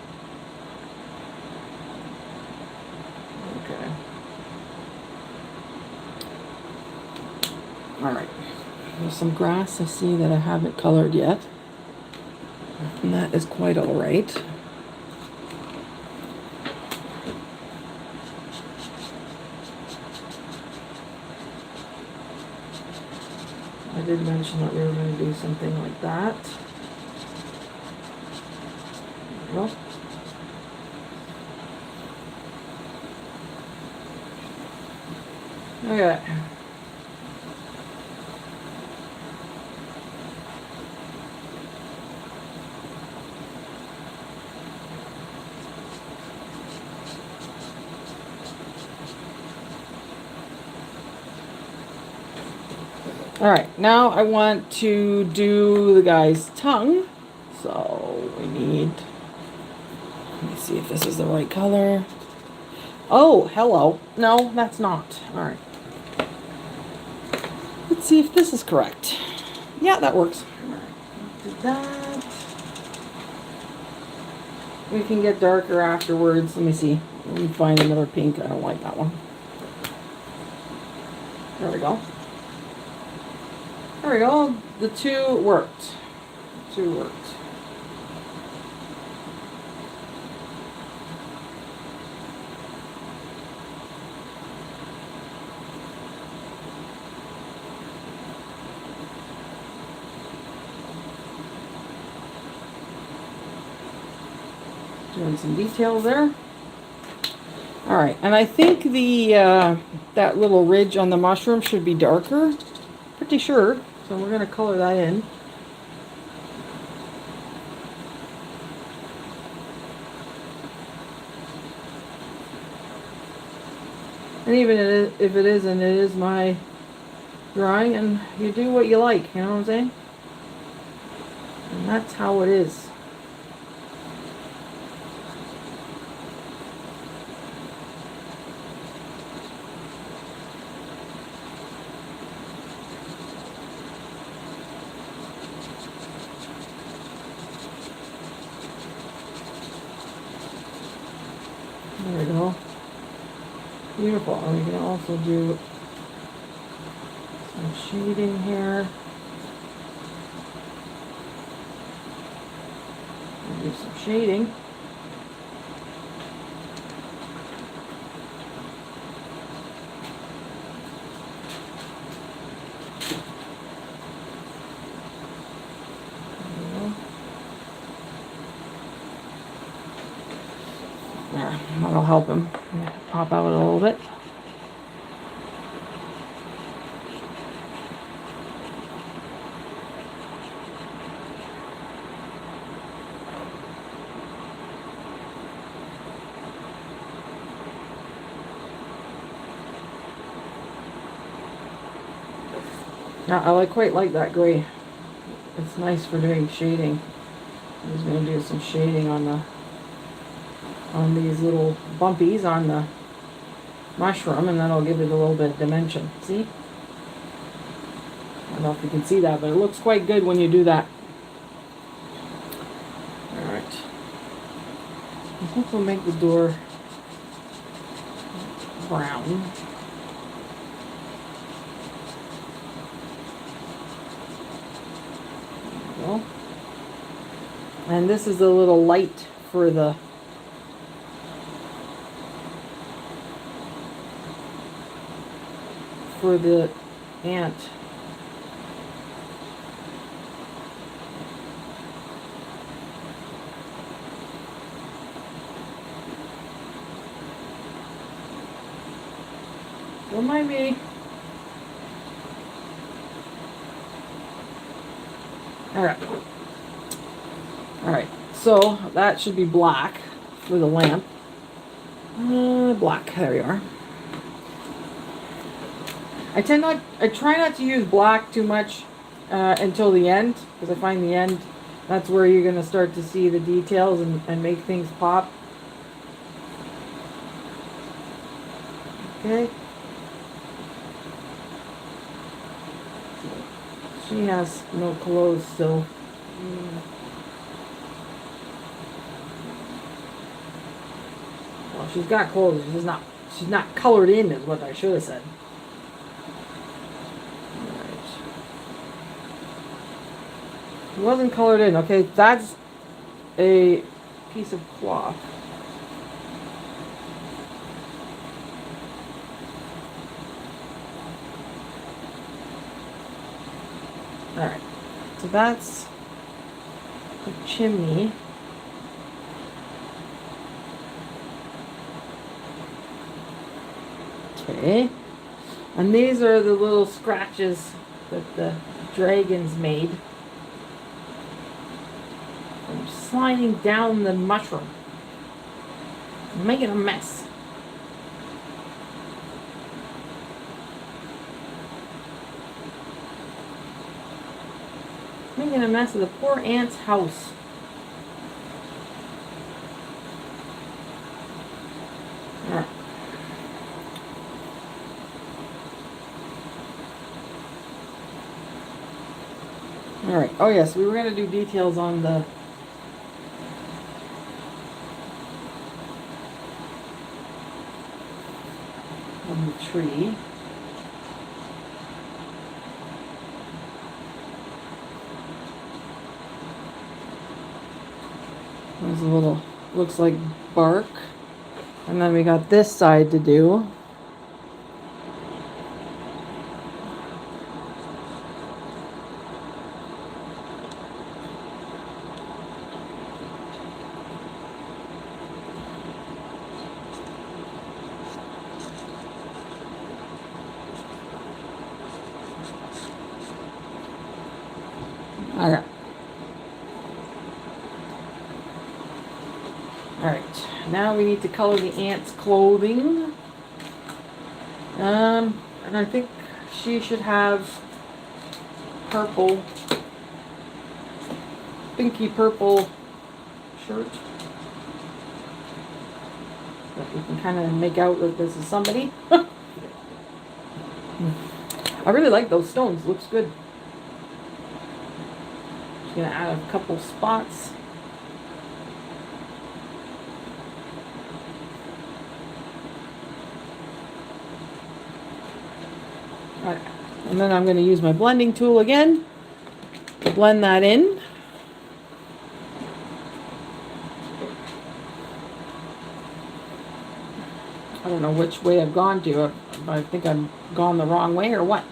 Okay. Alright. There's some grass I see that I haven't colored yet. And that is quite alright. I did mention that we were going to do something like that. There we go. Okay. Alright, now I want to do the guy's tongue. So we need, let me see if this is the right color. Oh, hello. No, that's not. Alright. Let's see if this is correct. Yeah, that works. Alright, do that. We can get darker afterwards. Let me see. Let me find another pink. I don't like that one. There we go. There we go. The two worked. The two worked. Doing some details there. All right, and I think the that little ridge on the mushroom should be darker. Pretty sure. So we're going to color that in. And even if it isn't, it is my drawing, and you do what you like, you know what I'm saying? And that's how it is. There we go. Beautiful. And we can also do some shading here. Do some shading. That'll help him pop out a little bit. Now, I quite like that gray. It's nice for doing shading. I'm just going to do some shading on these little bumpies on the mushroom, and that'll give it a little bit of dimension. See? I don't know if you can see that, but it looks quite good when you do that. Alright. I think we'll make the door brown. And this is a little light for the ant. Don't mind me. Alright, so that should be black for the lamp. Black, there we are. I try not to use black too much until the end, because I find the end, that's where you're going to start to see the details and make things pop. Okay. She has no clothes still. Well, she's got clothes. She's not colored in, is what I should have said. Alright. She wasn't colored in. Okay, that's a piece of cloth. Alright, so that's the chimney. Okay, and these are the little scratches that the dragons made from sliding down the mushroom, making a mess. Making a mess of the poor ant's house. Alright. Alright. Oh yes, we were going to do details on the tree. There's a little, looks like bark. And then we got this side to do. Okay. Alright, now we need to color the ant's clothing. And I think she should have purple, pinky purple shirt. But you can kind of make out that this is somebody. I really like those stones, looks good. Just gonna add a couple spots. Right. And then I'm going to use my blending tool again to blend that in. I don't know which way I've gone to. I think I've gone the wrong way or what.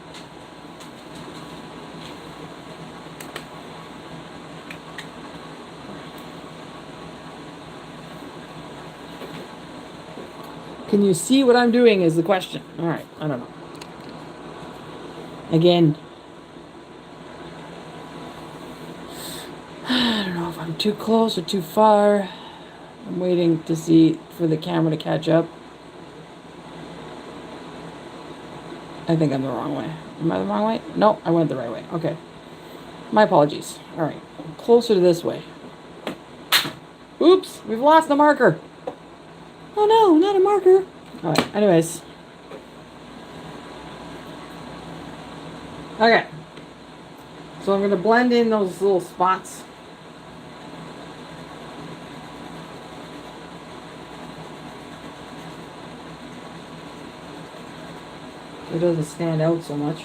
Can you see what I'm doing is the question. All right, I don't know. Again, I don't know if I'm too close or too far. I'm waiting to see for the camera to catch up. I think I'm the wrong way. Am I the wrong way? No, I went the right way. Okay. My apologies. All right. Closer to this way. Oops, we've lost the marker. Oh no, not a marker. All right, anyways. Okay. So I'm going to blend in those little spots. It doesn't stand out so much.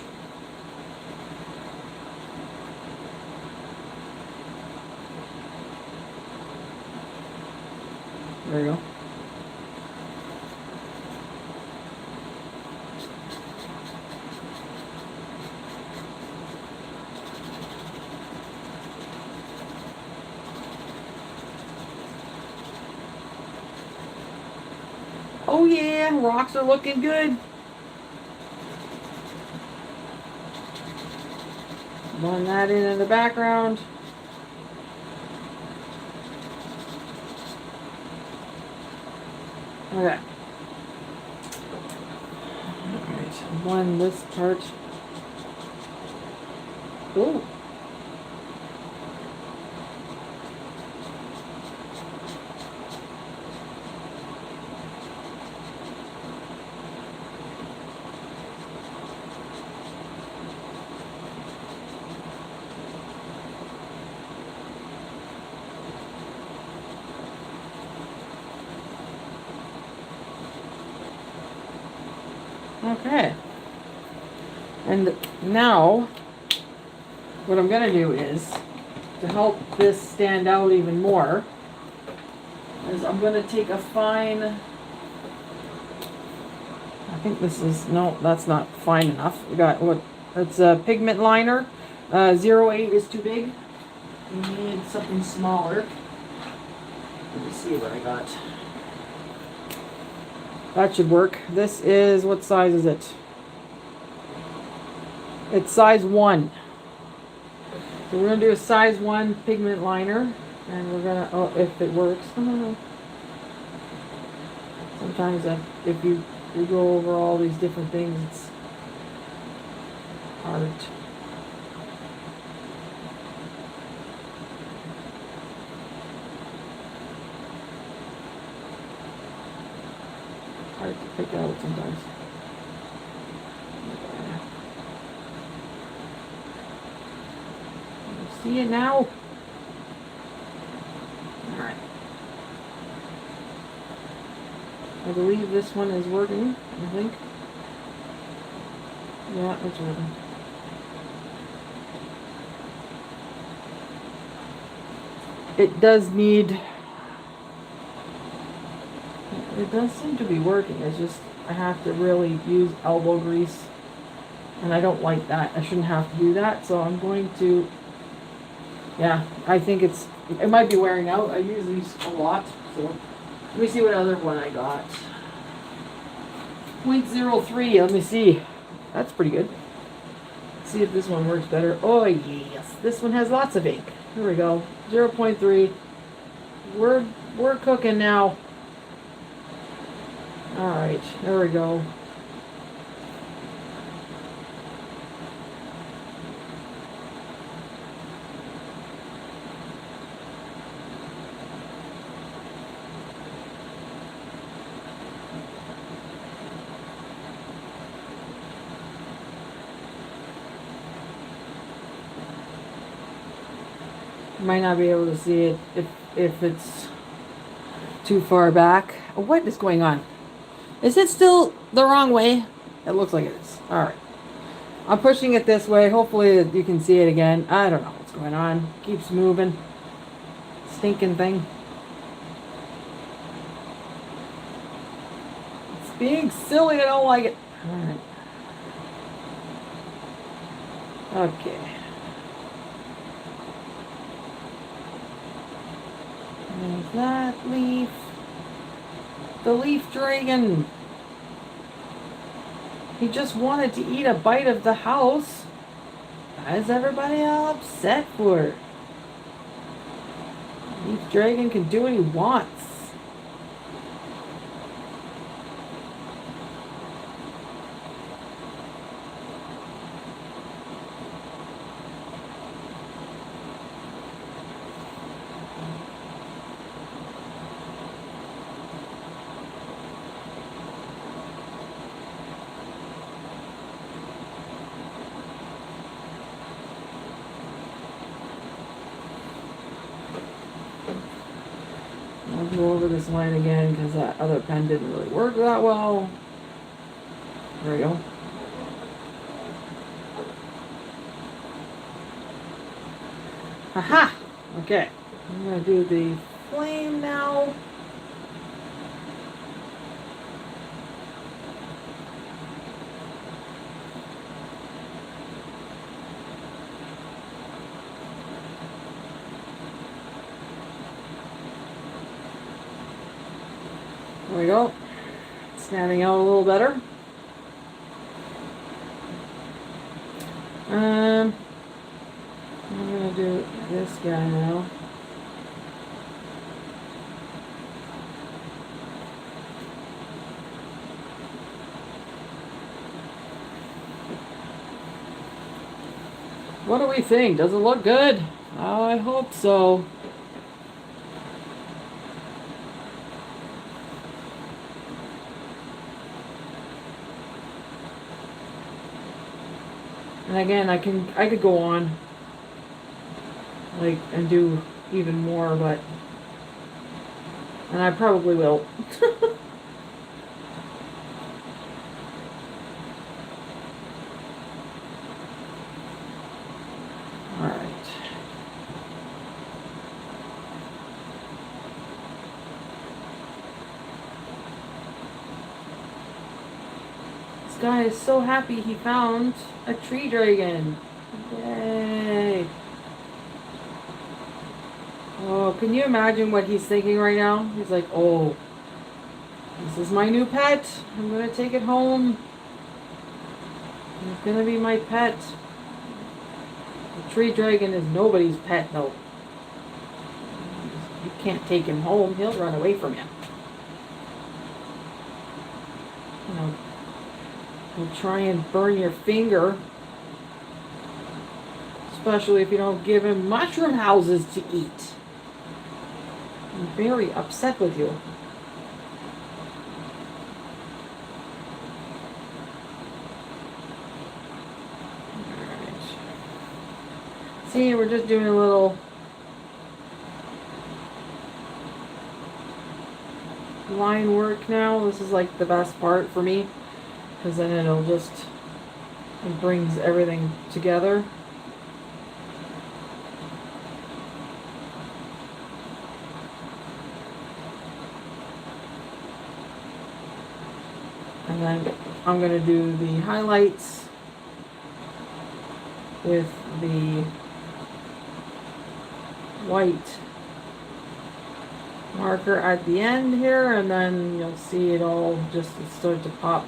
There you go. Oh yeah, rocks are looking good. Blend that in the background. Okay. Alright, blend this part. Ooh. Okay. And now, what I'm going to do is, to help this stand out even more, is I'm going to take a fine, I think this is, no, that's not fine enough. We got, what, it's a pigment liner. 08 is too big. We need something smaller. Let me see what I got. That should work. This is, what size is it? It's size 1. So we're going to do a size 1 pigment liner. And we're going to, oh, if it works. Sometimes if you go over all these different things, it's hard. Hard to pick out sometimes. See it now? Alright. I believe this one is working, I think. Yeah, it's working. It does need... It does seem to be working. It's just I have to really use elbow grease, and I don't like that. I shouldn't have to do that, so I'm going to. Yeah, I think it might be wearing out. I use these a lot, so let me see what other one I got. 0.03. Let me see. That's pretty good. Let's see if this one works better. Oh yes, this one has lots of ink. Here we go. 0.3. We're cooking now. Alright, there we go. You might not be able to see it if it's too far back. What is going on? Is it still the wrong way? It looks like it is. Alright. I'm pushing it this way. Hopefully you can see it again. I don't know what's going on. Keeps moving. Stinking thing. It's being silly. I don't like it. Alright. Okay. There's that leaf. The leaf dragon. He just wanted to eat a bite of the house. Why is everybody all upset for? Leaf Dragon can do what he wants. I'll go over this line again because that other pen didn't really work that well. There we go. Aha! Okay. I'm going to do the flame now. There we go. Standing out a little better. I'm going to do this guy now. What do we think? Does it look good? Oh, I hope so. And again, I could go on and do even more, and I probably will. All right. This guy is so happy he found a tree dragon. Yay. Oh, can you imagine what he's thinking right now? He's like, oh, this is my new pet. I'm going to take it home. It's going to be my pet. The tree dragon is nobody's pet, though. You can't take him home. He'll run away from you. You know, he'll try and burn your finger. Especially if you don't give him mushroom houses to eat. I'm very upset with you. Alright. See, we're just doing a little line work now. This is like the best part for me, because then it brings everything together. And then I'm going to do the highlights with the white marker at the end here, and then you'll see it all just start to pop.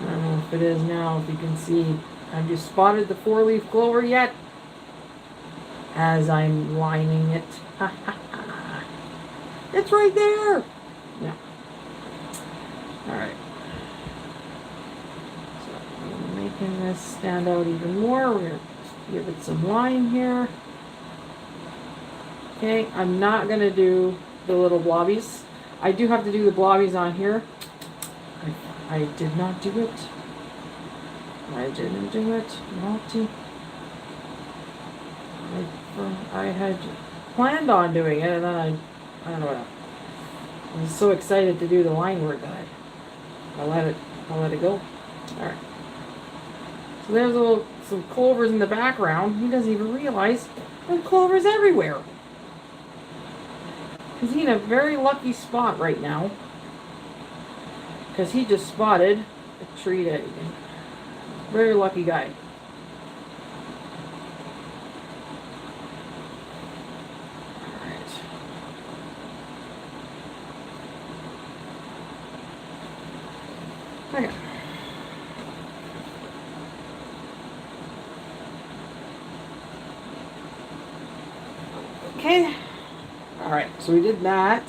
I don't know if it is now, if you can see. Have you spotted the 4-leaf clover yet? As I'm lining it. It's right there! Yeah. Alright. So I'm making this stand out even more. We're going to give it some line here. Okay, I'm not going to do the little blobbies. I do have to do the blobbies on here. I did not do it. I didn't do it. Naughty. I had planned on doing it, and then I don't know what. I was so excited to do the line work that I let it go. All right. So there's some clovers in the background. He doesn't even realize there's clovers everywhere. He's in a very lucky spot right now, because he just spotted a tree that very lucky guy. Okay. Okay. Alright, so we did that.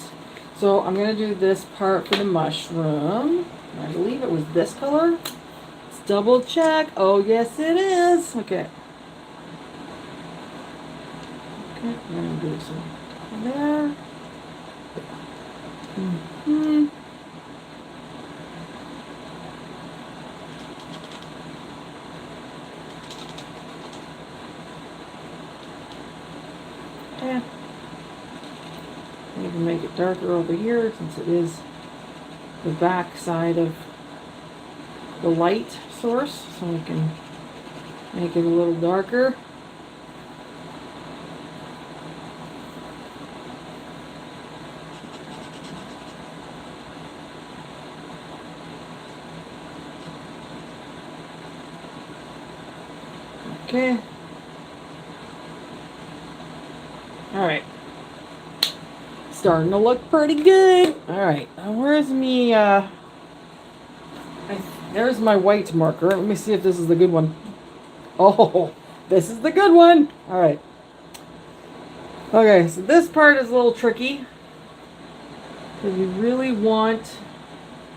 So I'm going to do this part for the mushroom. I believe it was this color. Let's double check. Oh, yes it is. Okay. Okay, I'm going to do some there. Mm-hmm. Okay. Maybe make it darker over here since it is the back side of the light source, so we can make it a little darker. Okay. Alright. Starting to look pretty good. Alright, now where's me, there's my white marker. Let me see if this is the good one. Oh, this is the good one. Alright. Okay, so this part is a little tricky. Because you really want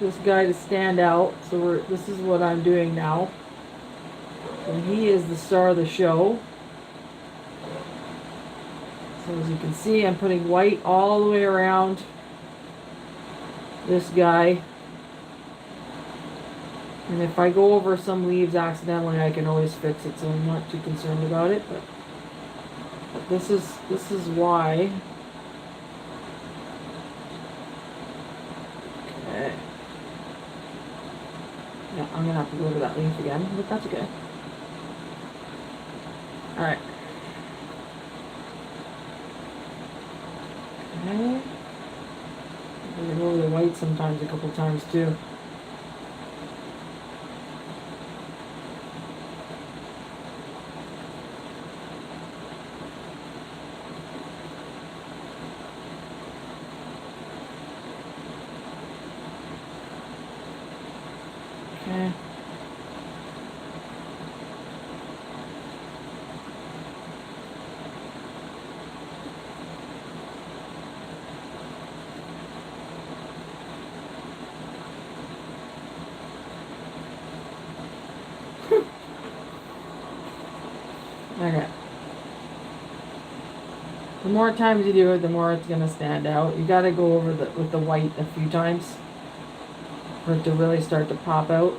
this guy to stand out. So this is what I'm doing now. And he is the star of the show. So as you can see, I'm putting white all the way around this guy. And if I go over some leaves accidentally, I can always fix it, so I'm not too concerned about it. But this is why. Okay. Yeah, I'm gonna have to go over that leaf again, but that's okay. Alright. Okay. I'm gonna go over the white sometimes a couple times too. Okay. Okay. The more times you do it, the more it's gonna stand out. You gotta go over with the white a few times for it to really start to pop out.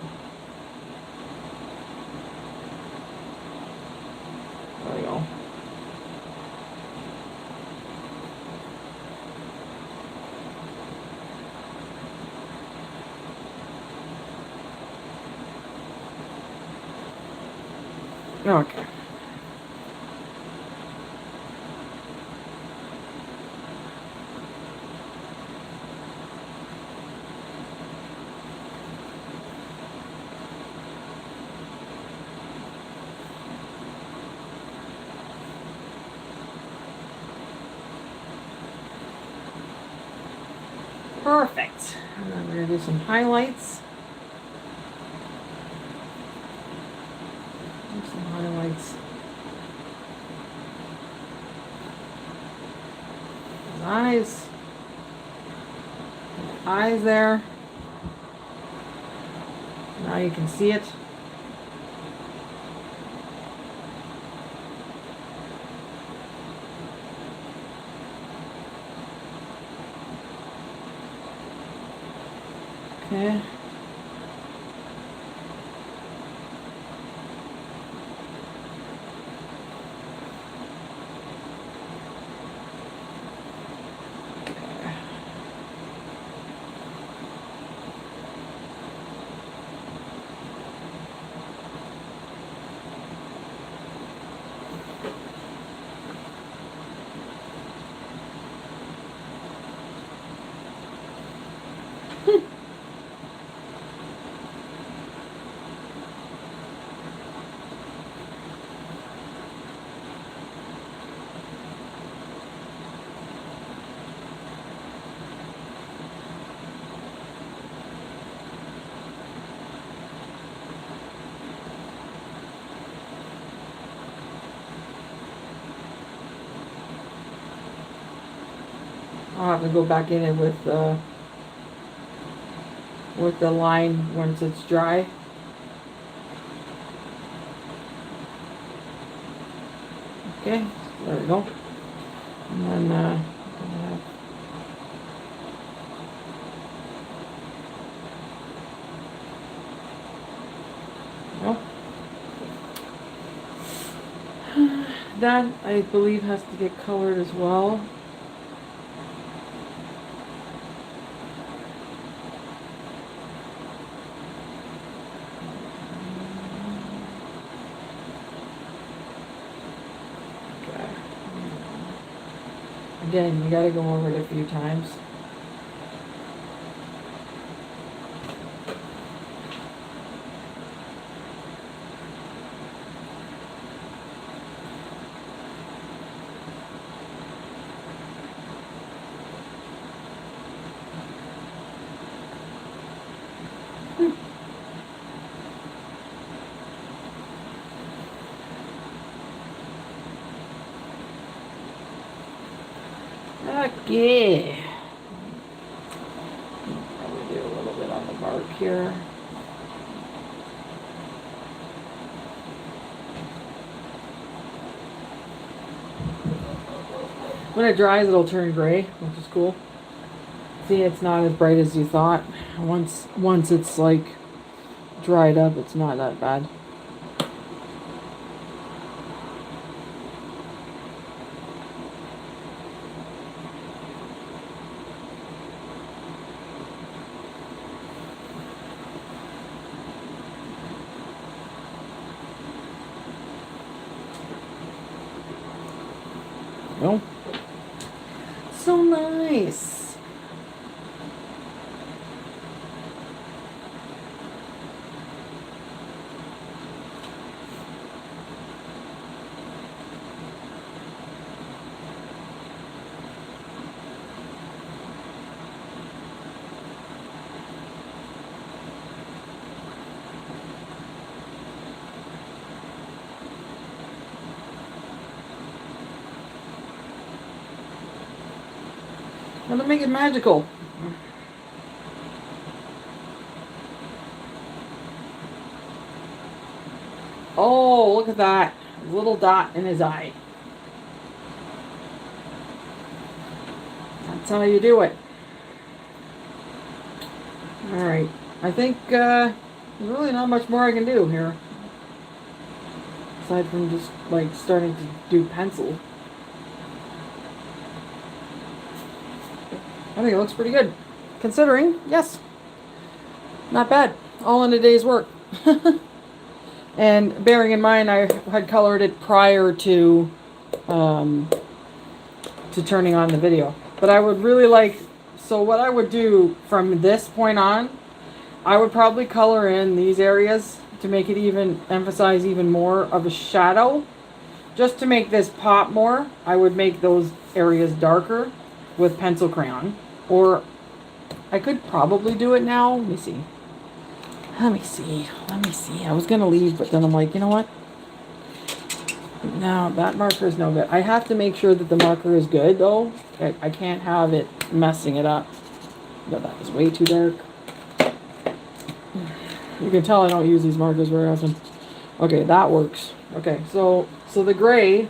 There we go. Okay. Perfect. And then we're going to do some highlights. Do some highlights. His eyes. Eyes there. Now you can see it. Okay. I'll have to go back in it with the line once it's dry. Okay, there we go. And then no. That I believe has to get colored as well. Again, you gotta go over it a few times. Okay. Probably do a little bit on the bark here. When it dries, it'll turn gray, which is cool. See, it's not as bright as you thought. Once it's like dried up, it's not that bad. No. So nice. I'm gonna make it magical. Oh, look at that little dot in his eye. That's how you do it. Alright, I think there's really not much more I can do here. Aside from just like starting to do pencil. I think it looks pretty good. Considering, yes. Not bad. All in a day's work. And bearing in mind I had colored it prior to turning on the video. But I would really like, so what I would do from this point on, I would probably color in these areas to make it even, emphasize even more of a shadow. Just to make this pop more, I would make those areas darker with pencil crayon. Or I could probably do it now. Let me see. Let me see. I was going to leave, but then I'm like, you know what? No, that marker is no good. I have to make sure that the marker is good, though. I can't have it messing it up. But that was way too dark. You can tell I don't use these markers very often. Okay, that works. Okay, so the gray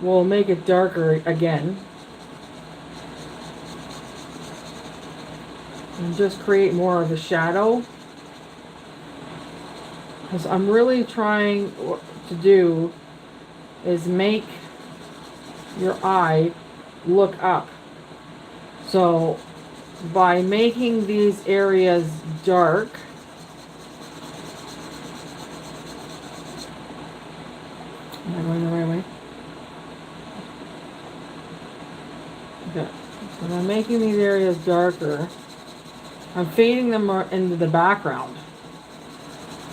will make it darker again. And just create more of a shadow. Because I'm really trying to do is make your eye look up. So by making these areas dark, am I going the right way? Okay. So by making these areas darker, I'm fading them into the background.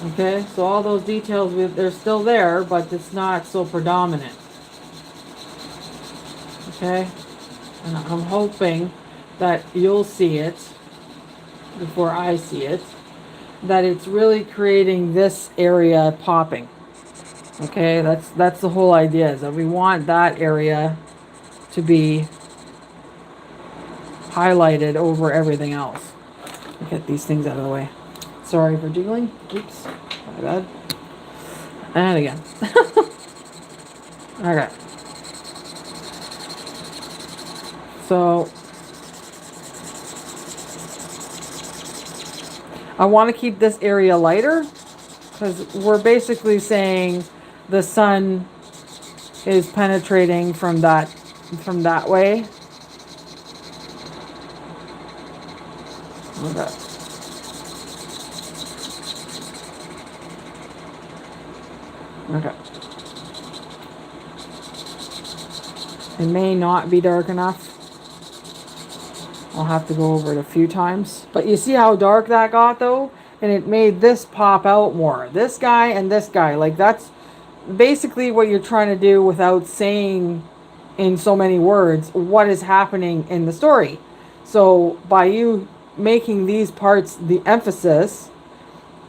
Okay, so all those details, they're still there, but it's not so predominant. Okay, and I'm hoping that you'll see it before I see it, that it's really creating this area popping. Okay, that's the whole idea, is that we want that area to be highlighted over everything else. Get these things out of the way. Sorry for jiggling. Oops. My bad. And again. Okay. So I want to keep this area lighter because we're basically saying the sun is penetrating from that way. Okay. Okay. It may not be dark enough. I'll have to go over it a few times. But you see how dark that got though? And it made this pop out more. This guy and this guy. Like that's basically what you're trying to do without saying in so many words what is happening in the story. So by you making these parts the emphasis,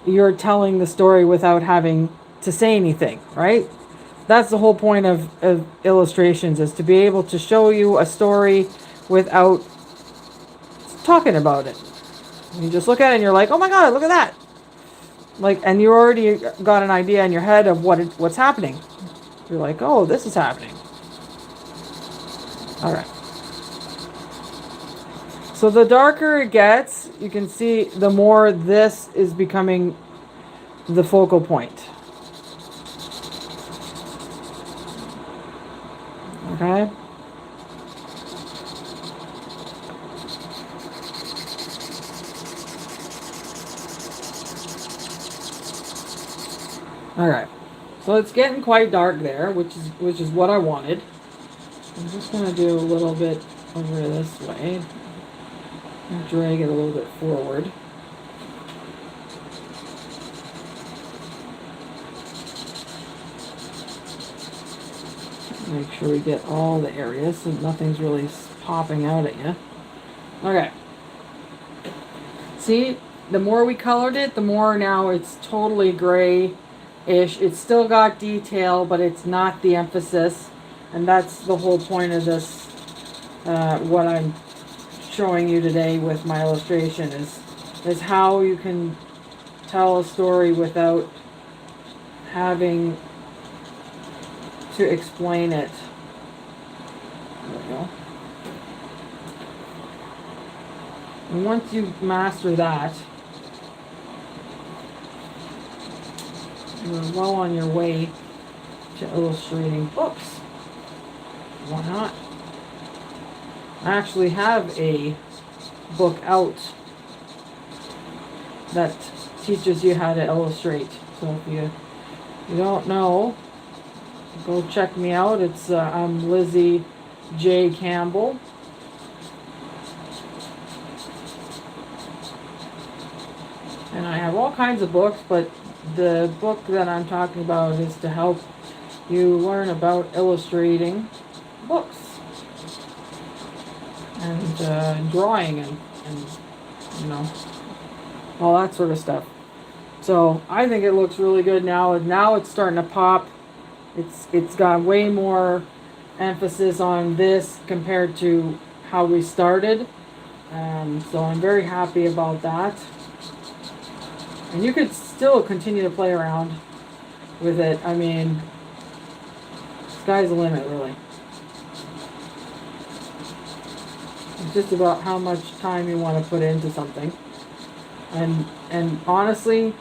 you're telling the story without having to say anything, right? That's the whole point of illustrations, is to be able to show you a story without talking about it. You just look at it and you're like, oh my god, look at that. Like, and you already got an idea in your head of what's happening. You're like, oh, this is happening. All right. So the darker it gets, you can see the more this is becoming the focal point. Okay. All right. So it's getting quite dark there, which is what I wanted. I'm just going to do a little bit over this way and drag it a little bit forward. Make sure we get all the areas so nothing's really popping out at you. Okay. See, the more we colored it, the more now it's totally gray-ish. It's still got detail, but it's not the emphasis. And that's the whole point of this, what I'm showing you today with my illustration is how you can tell a story without having to explain it. There we go. And once you master that, you're well on your way to illustrating books. Why not? I actually have a book out that teaches you how to illustrate. So if you don't know, go check me out. It's I'm Lizzie J. Campbell. And I have all kinds of books, but the book that I'm talking about is to help you learn about illustrating books and drawing and you know, all that sort of stuff. So I think it looks really good now. And now it's starting to pop. It's got way more emphasis on this compared to how we started. So I'm very happy about that. And you could still continue to play around with it. I mean, sky's the limit, really. It's just about how much time you want to put into something. And honestly,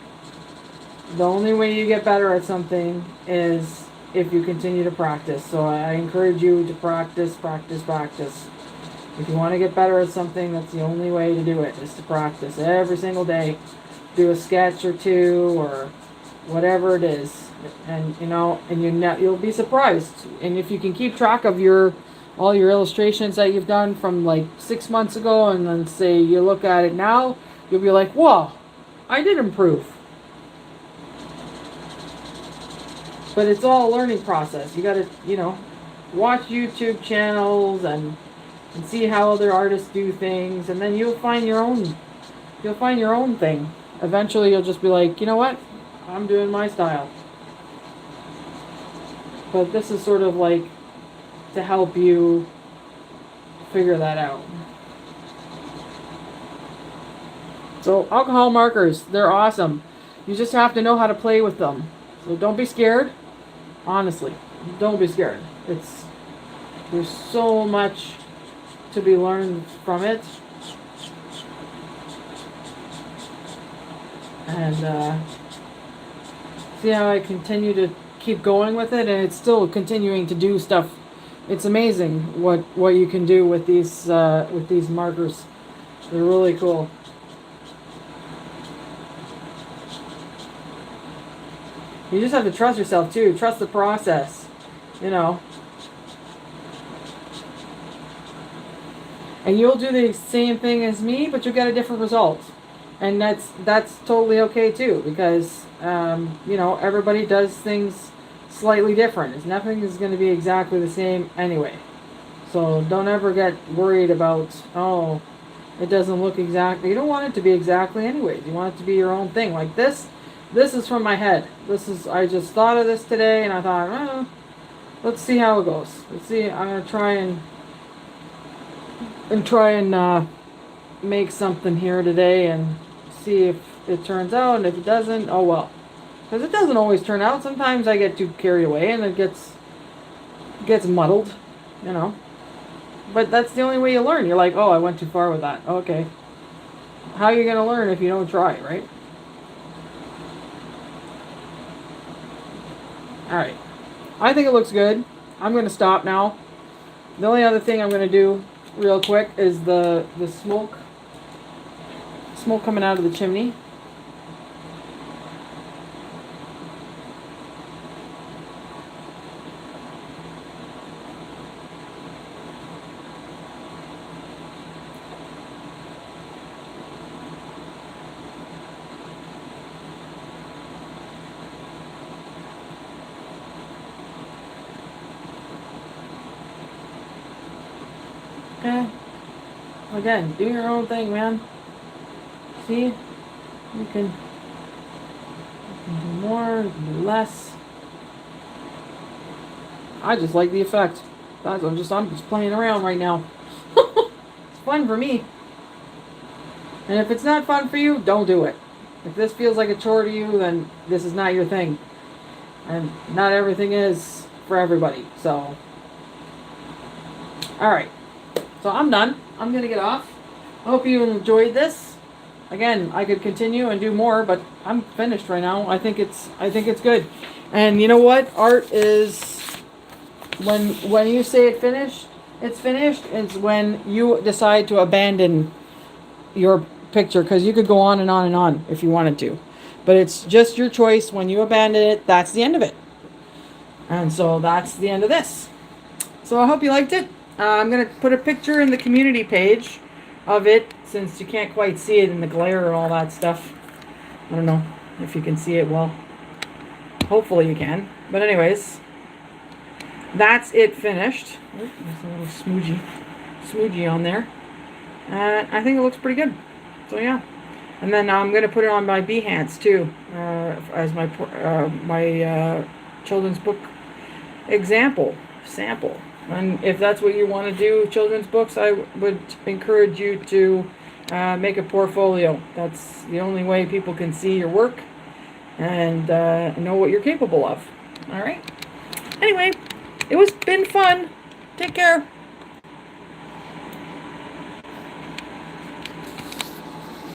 the only way you get better at something is if you continue to practice. So I encourage you to practice. If you want to get better at something, that's the only way to do it, is to practice every single day. Do a sketch or two or whatever it is, and you know, and you'll be surprised. And if you can keep track of all your illustrations that you've done from like 6 months ago, and then say you look at it now, you'll be like, whoa, I did improve. But it's all a learning process. You gotta, you know, watch YouTube channels and see how other artists do things, and then you'll find your own thing. Eventually you'll just be like, you know what, I'm doing my style. But this is sort of like to help you figure that out. So alcohol markers, they're awesome. You just have to know how to play with them. So don't be scared. Honestly, don't be scared. There's so much to be learned from it. And see how I continue to keep going with it, and it's still continuing to do stuff. It's amazing what you can do with these markers. They're really cool. You just have to trust yourself too. Trust the process, you know. And you'll do the same thing as me, but you'll get a different result. And that's totally okay too, because you know, everybody does things slightly different. Nothing is going to be exactly the same anyway. So don't ever get worried about, oh, it doesn't look exactly. You don't want it to be exactly anyways. You want it to be your own thing. Like this is from my head. I just thought of this today, and I thought, let's see how it goes. Let's see. I'm gonna try and make something here today and see if it turns out. And if it doesn't, oh well. Because it doesn't always turn out. Sometimes I get too carried away and it gets muddled, you know. But that's the only way you learn. You're like, oh, I went too far with that. Okay. How are you going to learn if you don't try, right? Alright. I think it looks good. I'm going to stop now. The only other thing I'm going to do real quick is the smoke coming out of the chimney. Okay. Again, do your own thing, man. See? You can do more, do less. I just like the effect. I'm just playing around right now. It's fun for me. And if it's not fun for you, don't do it. If this feels like a chore to you, then this is not your thing. And not everything is for everybody. So, alright. So I'm done. I'm going to get off. I hope you enjoyed this. Again, I could continue and do more, but I'm finished right now. I think it's good. And you know what? Art is when you say it's finished. It's when you decide to abandon your picture, because you could go on and on and on if you wanted to. But it's just your choice. When you abandon it, that's the end of it. And so that's the end of this. So I hope you liked it. I'm going to put a picture in the community page of it, since you can't quite see it in the glare and all that stuff. I don't know if you can see it well. Hopefully you can. But anyways, that's it finished. Ooh, there's a little smoogie on there. I think it looks pretty good. So yeah. And then I'm going to put it on my Behance too, as my children's book sample. And if that's what you want to do, children's books, I would encourage you to make a portfolio. That's the only way people can see your work and know what you're capable of. All right? Anyway, been fun. Take care.